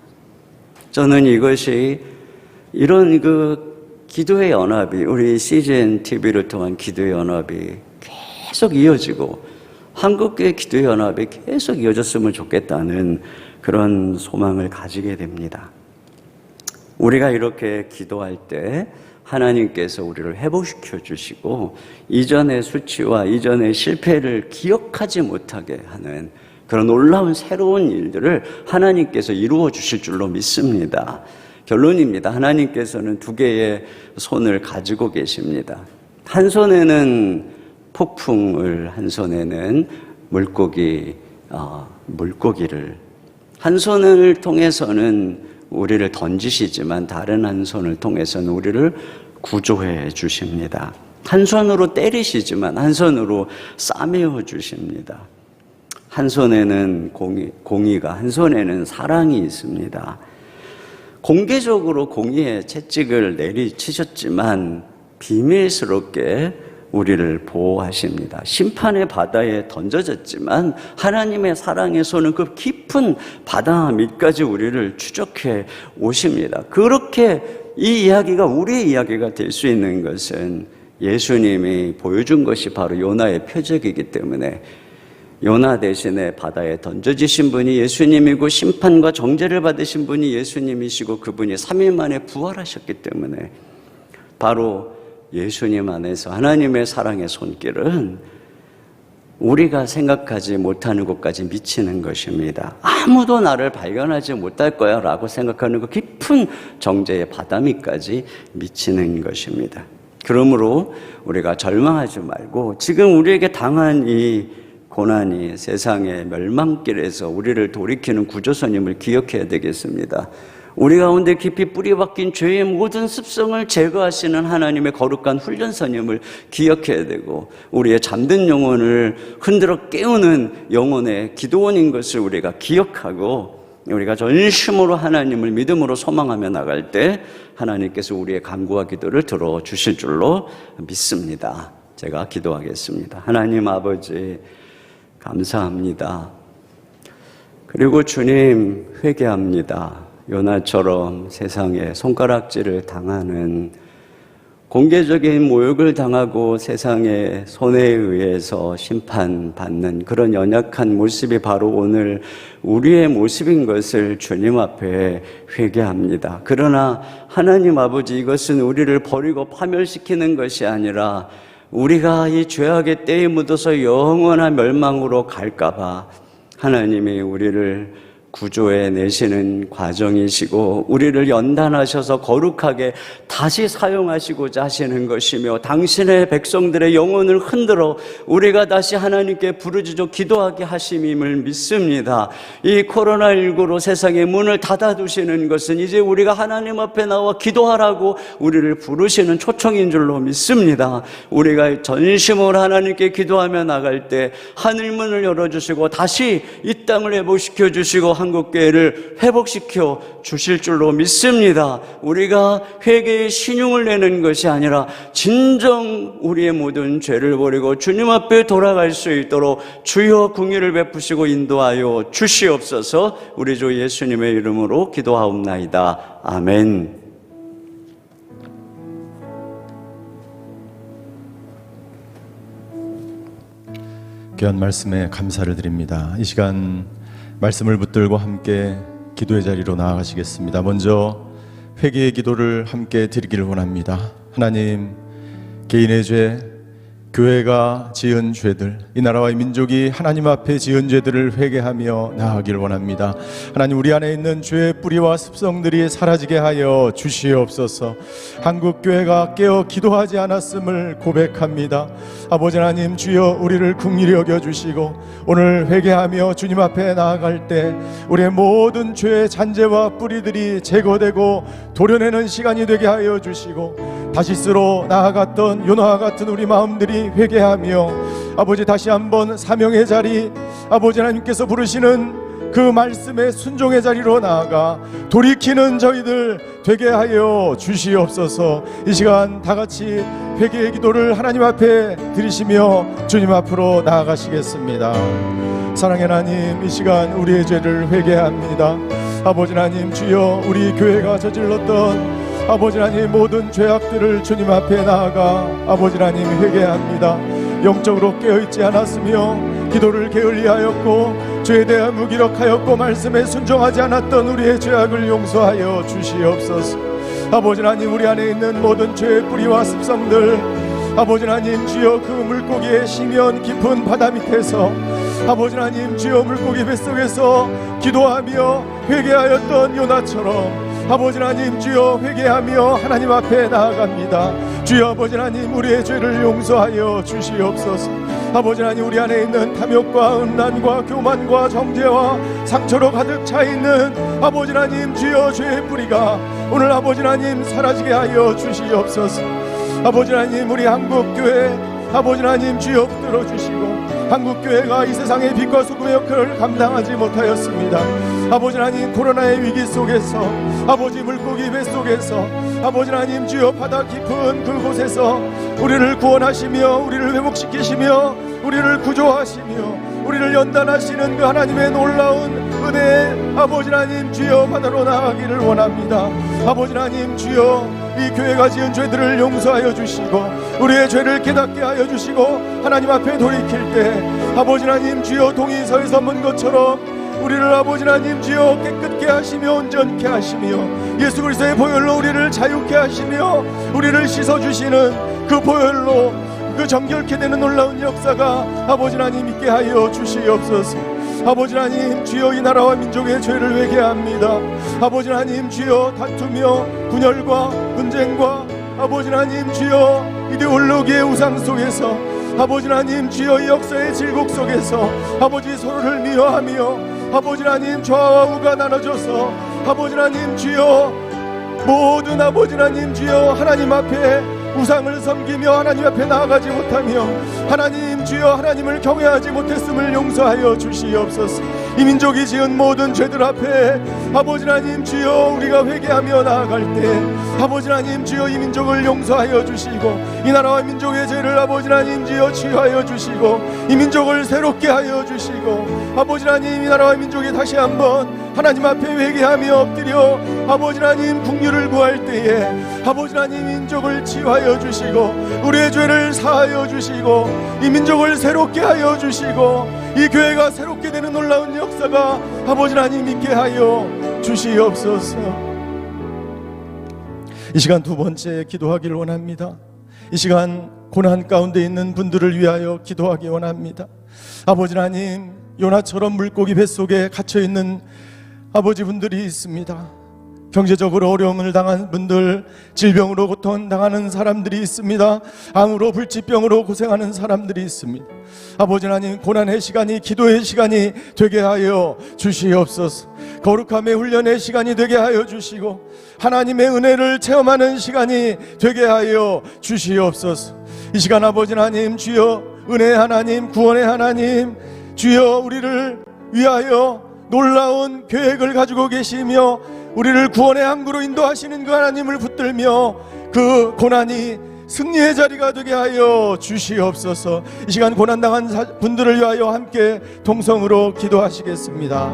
저는 이것이 이런 그 기도의 연합이, 우리 CGN TV를 통한 기도의 연합이 계속 이어지고 한국교회 기도의 연합이 계속 이어졌으면 좋겠다는 그런 소망을 가지게 됩니다. 우리가 이렇게 기도할 때 하나님께서 우리를 회복시켜 주시고 이전의 수치와 이전의 실패를 기억하지 못하게 하는 그런 놀라운 새로운 일들을 하나님께서 이루어 주실 줄로 믿습니다. 결론입니다. 하나님께서는 두 개의 손을 가지고 계십니다. 한 손에는 폭풍을, 한 손에는 물고기를, 한 손을 통해서는 우리를 던지시지만 다른 한 손을 통해서는 우리를 구조해 주십니다. 한 손으로 때리시지만 한 손으로 싸매어 주십니다. 한 손에는 공의가, 한 손에는 사랑이 있습니다. 공개적으로 공의의 채찍을 내리치셨지만 비밀스럽게 우리를 보호하십니다. 심판의 바다에 던져졌지만 하나님의 사랑의 손은 그 깊은 바다 밑까지 우리를 추적해 오십니다. 그렇게 이 이야기가 우리의 이야기가 될 수 있는 것은 예수님이 보여준 것이 바로 요나의 표적이기 때문에, 요나 대신에 바다에 던져지신 분이 예수님이고 심판과 정죄를 받으신 분이 예수님이시고 그분이 3일 만에 부활하셨기 때문에 바로 예수님 안에서 하나님의 사랑의 손길은 우리가 생각하지 못하는 곳까지 미치는 것입니다. 아무도 나를 발견하지 못할 거야 라고 생각하는 그 깊은 정죄의 바다 밑까지 미치는 것입니다. 그러므로 우리가 절망하지 말고 지금 우리에게 당한 이 고난이 세상의 멸망길에서 우리를 돌이키는 구조선임을 기억해야 되겠습니다. 우리 가운데 깊이 뿌리박힌 죄의 모든 습성을 제거하시는 하나님의 거룩한 훈련선임을 기억해야 되고, 우리의 잠든 영혼을 흔들어 깨우는 영혼의 기도원인 것을 우리가 기억하고, 우리가 전심으로 하나님을 믿음으로 소망하며 나갈 때 하나님께서 우리의 간구와 기도를 들어주실 줄로 믿습니다. 제가 기도하겠습니다. 하나님 아버지, 감사합니다. 그리고 주님, 회개합니다. 요나처럼 세상에 손가락질을 당하는, 공개적인 모욕을 당하고 세상의 손에 의해서 심판받는 그런 연약한 모습이 바로 오늘 우리의 모습인 것을 주님 앞에 회개합니다. 그러나 하나님 아버지, 이것은 우리를 버리고 파멸시키는 것이 아니라 우리가 이 죄악의 때에 묻어서 영원한 멸망으로 갈까봐 하나님이 우리를 구조해 내시는 과정이시고 우리를 연단하셔서 거룩하게 다시 사용하시고자 하시는 것이며 당신의 백성들의 영혼을 흔들어 우리가 다시 하나님께 부르짖어 기도하게 하심임을 믿습니다. 이 코로나19로 세상의 문을 닫아두시는 것은 이제 우리가 하나님 앞에 나와 기도하라고 우리를 부르시는 초청인 줄로 믿습니다. 우리가 전심으로 하나님께 기도하며 나갈 때 하늘문을 열어주시고 다시 이 땅을 회복시켜 주시고 한국교회를 회복시켜 주실 줄로 믿습니다. 우리가 회개의 신용을 내는 것이 아니라 진정 우리의 모든 죄를 버리고 주님 앞에 돌아갈 수 있도록 주여 긍휼을 베푸시고 인도하여 주시옵소서. 우리 주 예수님의 이름으로 기도하옵나이다. 아멘. 귀한 말씀에 감사를 드립니다. 이 시간 말씀을 붙들고 함께 기도의 자리로 나아가시겠습니다. 먼저 회개의 기도를 함께 드리기를 원합니다. 하나님, 개인의 죄, 교회가 지은 죄들, 이 나라와 이 민족이 하나님 앞에 지은 죄들을 회개하며 나아가길 원합니다. 하나님, 우리 안에 있는 죄의 뿌리와 습성들이 사라지게 하여 주시옵소서. 한국교회가 깨어 기도하지 않았음을 고백합니다. 아버지 하나님, 주여 우리를 긍휼히 여겨주시고 오늘 회개하며 주님 앞에 나아갈 때 우리의 모든 죄의 잔재와 뿌리들이 제거되고 도려내는 시간이 되게 하여 주시고 다시스로 나아갔던 요나와 같은 우리 마음들이 회개하며 아버지 다시 한번 사명의 자리, 아버지 하나님께서 부르시는 그 말씀의 순종의 자리로 나아가 돌이키는 저희들 되게 하여 주시옵소서. 이 시간 다 같이 회개의 기도를 하나님 앞에 드리시며 주님 앞으로 나아가시겠습니다. 사랑의 하나님, 이 시간 우리의 죄를 회개합니다. 아버지 하나님, 주여 우리 교회가 저질렀던 아버지 하나님 모든 죄악들을 주님 앞에 나아가 아버지 하나님 회개합니다. 영적으로 깨어있지 않았으며 기도를 게을리하였고 죄에 대한 무기력하였고 말씀에 순종하지 않았던 우리의 죄악을 용서하여 주시옵소서. 아버지 하나님, 우리 안에 있는 모든 죄의 뿌리와 습성들 아버지 하나님, 주여 그 물고기의 심연 깊은 바다 밑에서 아버지 하나님, 주여 물고기 뱃속에서 기도하며 회개하였던 요나처럼 아버지 하나님, 주여 회개하며 하나님 앞에 나아갑니다. 주여 아버지 하나님, 우리의 죄를 용서하여 주시옵소서. 아버지 하나님, 우리 안에 있는 탐욕과 음란과 교만과 정죄와 상처로 가득 차 있는 아버지 하나님, 주여 죄의 뿌리가 오늘 아버지 하나님 사라지게 하여 주시옵소서. 아버지 하나님, 우리 한국교회 아버지 하나님, 주여 붙들어 주시고 한국교회가 이 세상의 빛과 소금의 역할을 감당하지 못하였습니다. 아버지 하나님, 코로나의 위기 속에서 아버지 물고기 뱃속에서 아버지 하나님, 주여 바다 깊은 그곳에서 우리를 구원하시며 우리를 회복시키시며 우리를 구조하시며 우리를 연단하시는 그 하나님의 놀라운 은혜 아버지 하나님, 주여 바다로 나가기를 원합니다. 아버지 하나님, 주여 이 교회가 지은 죄들을 용서하여 주시고 우리의 죄를 깨닫게 하여 주시고 하나님 앞에 돌이킬 때 아버지 하나님, 주여 동이서에서 문 것처럼 우리를 아버지 하나님, 주여 깨끗게 하시며 온전케 하시며 예수 그리스도의 보혈로 우리를 자유케 하시며 우리를 씻어주시는 그 보혈로 그 정결케 되는 놀라운 역사가 아버지 하나님 있게 하여 주시옵소서. 아버지 하나님, 주여 이 나라와 민족의 죄를 회개합니다. 아버지 하나님, 주여 다투며 분열과 분쟁과 아버지 하나님, 주여 이데올로기의 우상 속에서 아버지 하나님, 주여 이 역사의 질곡 속에서 아버지 서로를 미워하며 아버지 하나님, 좌와 우가 나눠져서 아버지 하나님, 주여 모든 아버지 하나님, 주여 하나님 앞에 우상을 섬기며 하나님 앞에 나아가지 못하며 하나님, 주여 하나님을 경외하지 못했음을 용서하여 주시옵소서. 이 민족이 지은 모든 죄들 앞에 아버지 하나님, 주여 우리가 회개하며 나아갈 때 아버지 하나님, 주여 이 민족을 용서하여 주시고 이 나라와 민족의 죄를 아버지 하나님, 주여 치유하여 주시고 이 민족을 새롭게 하여 주시고 아버지 하나님, 이 나라와 민족이 다시 한번 하나님 앞에 회개하며 엎드려 아버지 하나님 긍휼을 구할 때에 아버지 하나님, 민족을 치유하여 주시고 우리의 죄를 사하여 주시고 이 민족을 새롭게 하여 주시고 이 교회가 새롭게 되는 놀라운 역사가 아버지 하나님 있게 하여 주시옵소서. 이 시간 두 번째 기도하기를 원합니다. 이 시간 고난 가운데 있는 분들을 위하여 기도하기 원합니다. 아버지 하나님, 요나처럼 물고기 뱃속에 갇혀있는 아버지 분들이 있습니다. 경제적으로 어려움을 당한 분들, 질병으로 고통당하는 사람들이 있습니다. 암으로 불치병으로 고생하는 사람들이 있습니다. 아버지 하나님, 고난의 시간이 기도의 시간이 되게 하여 주시옵소서. 거룩함의 훈련의 시간이 되게 하여 주시고 하나님의 은혜를 체험하는 시간이 되게 하여 주시옵소서. 이 시간 아버지 하나님, 주여 은혜의 하나님, 구원의 하나님, 주여 우리를 위하여 놀라운 계획을 가지고 계시며 우리를 구원의 항구로 인도하시는 그 하나님을 붙들며 그 고난이 승리의 자리가 되게 하여 주시옵소서. 이 시간 고난당한 분들을 위하여 함께 동성으로 기도하시겠습니다.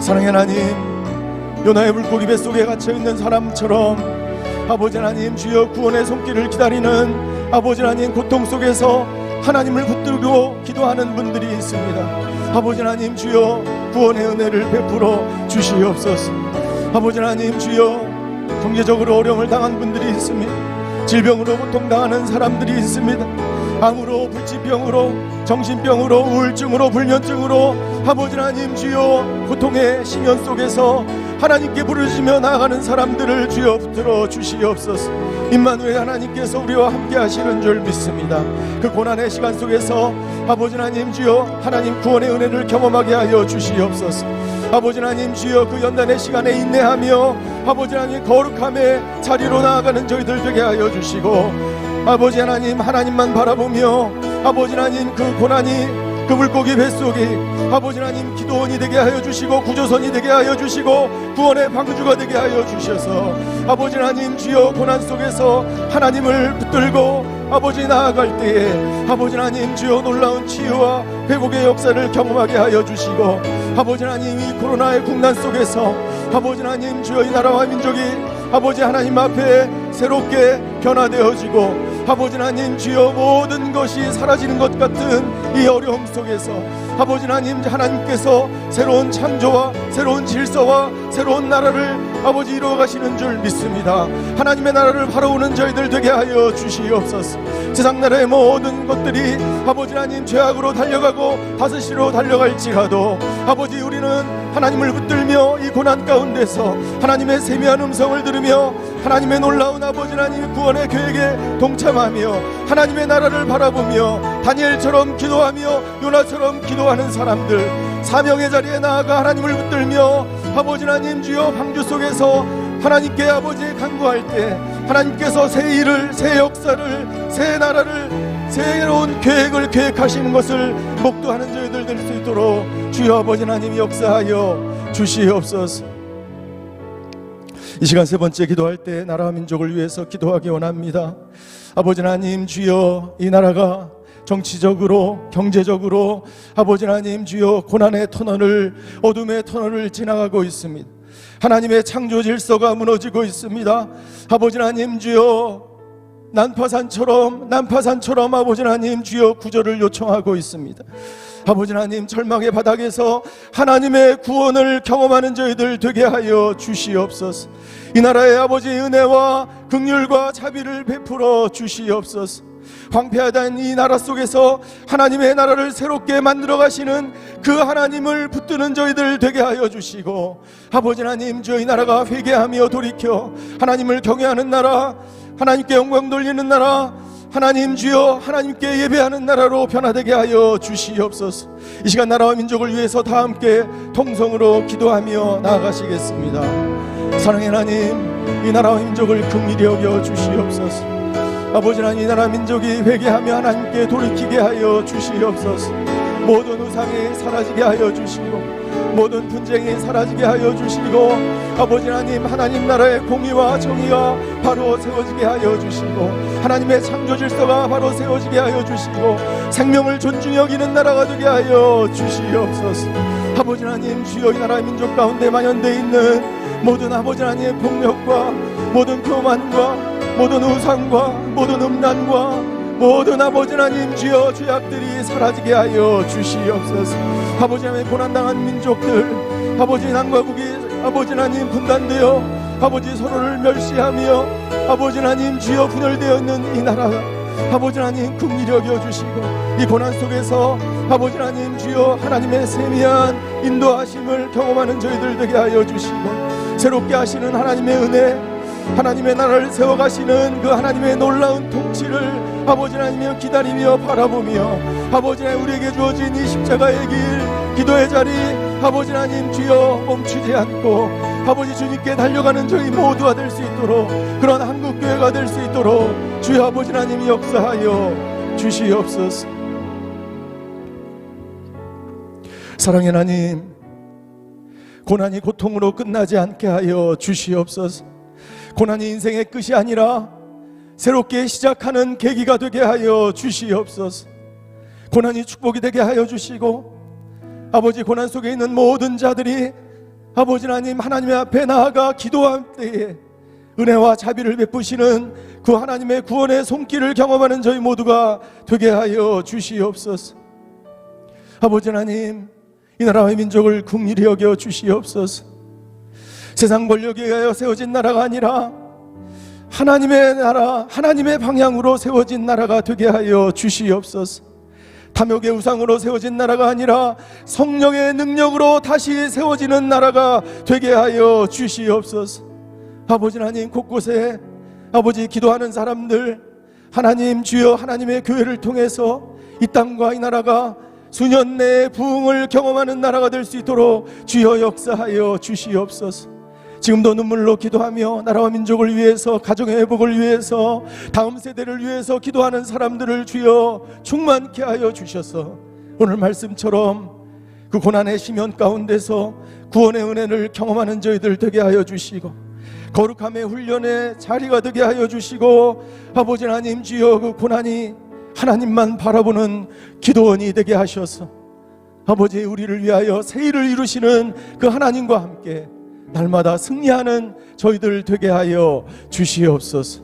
사랑의 하나님, 요나의 물고기 뱃속에 갇혀있는 사람처럼 아버지 하나님, 주여 구원의 손길을 기다리는 아버지 하나님, 고통 속에서 하나님을 붙들고 기도하는 분들이 있습니다. 아버지 하나님, 주여 구원의 은혜를 베풀어 주시옵소서. 아버지 하나님, 주여 경제적으로 어려움을 당한 분들이 있습니다. 질병으로 고통당하는 사람들이 있습니다. 암으로, 불치병으로, 정신병으로, 우울증으로, 불면증으로 아버지 하나님, 주여 고통의 심연 속에서 하나님께 부르짖으며 나아가는 사람들을 주여 붙들어 주시옵소서. 임마누엘 하나님께서 우리와 함께 하시는 줄 믿습니다. 그 고난의 시간 속에서 아버지 하나님, 주여 하나님 구원의 은혜를 경험하게 하여 주시옵소서. 아버지 하나님, 주여 그 연단의 시간에 인내하며 아버지 하나님 거룩함의 자리로 나아가는 저희들 되게 하여 주시고 아버지 하나님, 하나님만 바라보며 아버지 하나님 그 고난이 그 물고기 뱃속이 아버지 하나님 기도원이 되게 하여 주시고 구조선이 되게 하여 주시고 구원의 방주가 되게 하여 주셔서 아버지 하나님, 주여 고난 속에서 하나님을 붙들고 아버지 나아갈 때에 아버지 하나님, 주여 놀라운 치유와 회복의 역사를 경험하게 하여 주시고 아버지 하나님, 이 코로나의 국난 속에서 아버지 하나님, 주여 이 나라와 민족이 아버지 하나님 앞에 새롭게 변화되어지고 아버지 하나님, 주여 모든 것이 사라지는 것 같은 이 어려움 속에서 아버지 하나님, 하나님께서 새로운 창조와 새로운 질서와 새로운 나라를 아버지 이루어 가시는 줄 믿습니다. 하나님의 나라를 바라보는 저희들 되게 하여 주시옵소서. 세상 나라의 모든 것들이 아버지 하나님 죄악으로 달려가고 다스시로 달려갈지라도 아버지 우리는 하나님을 붙들며 이 고난 가운데서 하나님의 세미한 음성을 들으며 하나님의 놀라운 아버지 하나님의 구원의 계획에 동참하며 하나님의 나라를 바라보며 다니엘처럼 기도하며 요나처럼 기도하는 사람들, 사명의 자리에 나아가 하나님을 붙들며 아버지 하나님, 주여 방주 속에서 하나님께 아버지 간구할 때 하나님께서 새 일을, 새 역사를, 새 나라를, 새로운 계획을 계획하시는 것을 목도하는 저희들 될 수 있도록 주여 아버지 하나님 역사하여 주시옵소서. 이 시간 세 번째 기도할 때 나라와 민족을 위해서 기도하기 원합니다. 아버지 하나님, 주여 이 나라가 정치적으로 경제적으로 아버지 하나님, 주여 고난의 터널을, 어둠의 터널을 지나가고 있습니다. 하나님의 창조 질서가 무너지고 있습니다. 아버지 하나님, 주여 난파산처럼 아버지 하나님, 주여 구조를 요청하고 있습니다. 아버지 하나님, 절망의 바닥에서 하나님의 구원을 경험하는 저희들 되게 하여 주시옵소서. 이 나라의 아버지 은혜와 긍휼과 자비를 베풀어 주시옵소서. 황폐하던 이 나라 속에서 하나님의 나라를 새롭게 만들어 가시는 그 하나님을 붙드는 저희들 되게 하여 주시고 아버지 하나님, 주여 이 나라가 회개하며 돌이켜 하나님을 경외하는 나라, 하나님께 영광 돌리는 나라, 하나님 주여 하나님께 예배하는 나라로 변화되게 하여 주시옵소서. 이 시간 나라와 민족을 위해서 다 함께 통성으로 기도하며 나아가시겠습니다. 사랑의 하나님, 이 나라와 민족을 긍휼히 여겨 주시옵소서. 아버지 하나님, 이 나라 민족이 회개하며 하나님께 돌이키게 하여 주시옵소서. 모든 우상이 사라지게 하여 주시고 모든 분쟁이 사라지게 하여 주시고 아버지 하나님, 하나님 나라의 공의와 정의가 바로 세워지게 하여 주시고 하나님의 창조 질서가 바로 세워지게 하여 주시고 생명을 존중히 여기는 나라가 되게 하여 주시옵소서. 아버지 하나님, 주여 이 나라 민족 가운데 만연되어 있는 모든 아버지 하나님의 폭력과 모든 교만과 모든 우상과 모든 음란과 모든 아버지 하나님, 주여 죄악들이 사라지게 하여 주시옵소서. 아버지 하나님, 고난당한 민족들, 아버지 남과 북이 아버지 하나님 분단되어 아버지 서로를 멸시하며 아버지 하나님, 주여 분열되어 있는 이 나라, 아버지 하나님 긍휼히 여겨주시고 이 고난 속에서 아버지 하나님 주여 하나님의 세미한 인도하심을 경험하는 저희들 되게 하여 주시고 새롭게 하시는 하나님의 은혜, 하나님의 나라를 세워가시는 그 하나님의 놀라운 통치를 아버지 하나님이여 기다리며 바라보며 아버지 하나님 우리에게 주어진 이 십자가의 길, 기도의 자리 아버지 하나님 주여 멈추지 않고 아버지 주님께 달려가는 저희 모두가 될 수 있도록 그런 한국교회가 될 수 있도록 주여 아버지 하나님 역사하여 주시옵소서. 사랑의 하나님, 고난이 고통으로 끝나지 않게 하여 주시옵소서. 고난이 인생의 끝이 아니라 새롭게 시작하는 계기가 되게 하여 주시옵소서. 고난이 축복이 되게 하여 주시고 아버지 고난 속에 있는 모든 자들이 아버지 하나님 하나님의 앞에 나아가 기도할 때에 은혜와 자비를 베푸시는 그 하나님의 구원의 손길을 경험하는 저희 모두가 되게 하여 주시옵소서. 아버지 하나님 이 나라와 민족을 긍휼히 여겨 주시옵소서. 세상 권력에 의하여 세워진 나라가 아니라 하나님의 나라, 하나님의 방향으로 세워진 나라가 되게 하여 주시옵소서. 탐욕의 우상으로 세워진 나라가 아니라 성령의 능력으로 다시 세워지는 나라가 되게 하여 주시옵소서. 아버지 하나님 곳곳에 아버지 기도하는 사람들 하나님 주여 하나님의 교회를 통해서 이 땅과 이 나라가 수년 내에 부흥을 경험하는 나라가 될 수 있도록 주여 역사하여 주시옵소서. 지금도 눈물로 기도하며 나라와 민족을 위해서 가정의 회복을 위해서 다음 세대를 위해서 기도하는 사람들을 주여 충만케 하여 주셔서 오늘 말씀처럼 그 고난의 심연 가운데서 구원의 은혜를 경험하는 저희들 되게 하여 주시고 거룩함의 훈련의 자리가 되게 하여 주시고 아버지 하나님 주여 그 고난이 하나님만 바라보는 기도원이 되게 하셔서 아버지 우리를 위하여 새 일을 이루시는 그 하나님과 함께 날마다 승리하는 저희들 되게 하여 주시옵소서.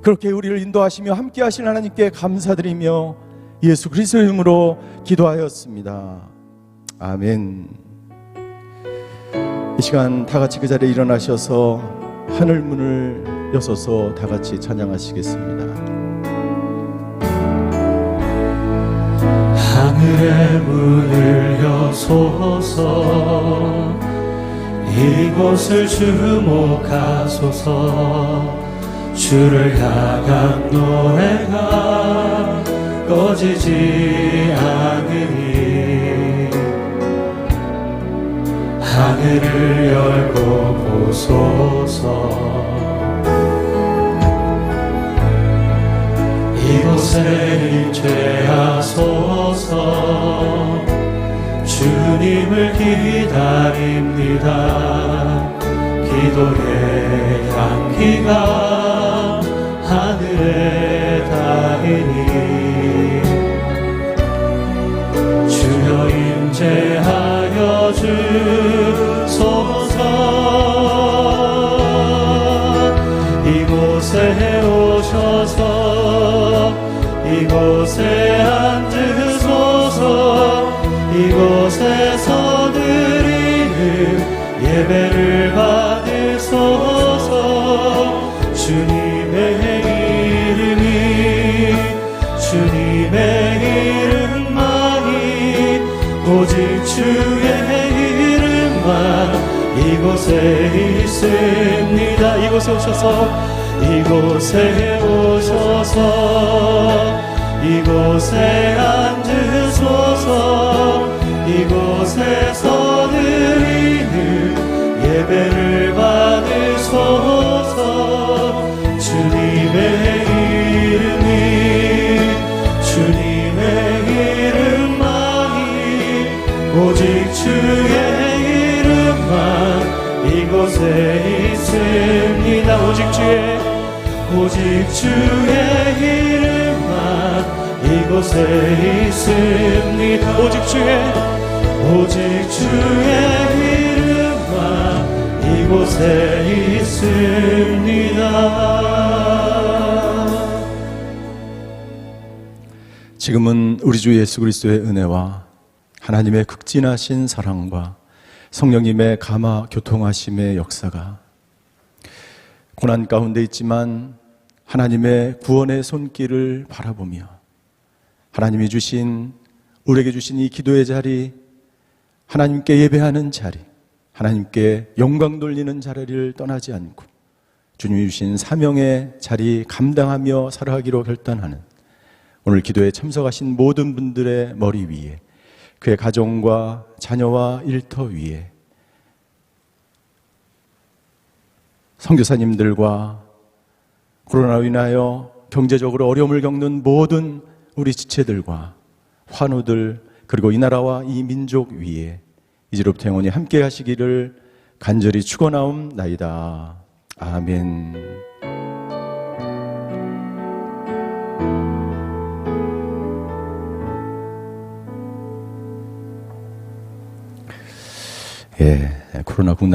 그렇게 우리를 인도하시며 함께 하신 하나님께 감사드리며 예수 그리스도의 이름으로 기도하였습니다. 아멘. 이 시간 다 같이 그 자리에 일어나셔서 하늘 문을 여서서 다 같이 찬양하시겠습니다. 하늘의 문을 여소서 이곳을 주목하소서. 주를 향한 노래가 꺼지지 않으니 하늘을 열고 보소서. 이곳에 임재하소서. 주님을 기다립니다. 기도의 향기가 하늘에 닿으니 주여 임재하여 주소서. 이곳에 오셔서 이곳에 앉으소서. 이곳에서 드리는 예배를 받으소서. 주님의 이름만이 오직 주의 이름만 이곳에 있습니다. 이곳에 오셔서 이곳에 앉으소서. 이곳에서 드리는 예배를 받으소서. 주님의 이름만이 오직 주의 이름만 이곳에 있습니다. 오직 주의 이름만 이곳에 있습니다. 오직 주의 이름만 이곳에 있습니다. 지금은 우리 주 예수 그리스도의 은혜와 하나님의 극진하신 사랑과 성령님의 감화 교통하심의 역사가 고난 가운데 있지만 하나님의 구원의 손길을 바라보며 하나님이 주신, 우리에게 주신 이 기도의 자리, 하나님께 예배하는 자리, 하나님께 영광 돌리는 자리를 떠나지 않고 주님이 주신 사명의 자리 감당하며 살아가기로 결단하는 오늘 기도에 참석하신 모든 분들의 머리 위에, 그의 가정과 자녀와 일터 위에, 선교사님들과 코로나로 인하여 경제적으로 어려움을 겪는 모든 우리 지체들과 환우들, 그리고 이 나라와 이 민족 위에 이제로부터 영원히 함께 하시기를 간절히 축원하옵나이다. 아멘. 코로나 국난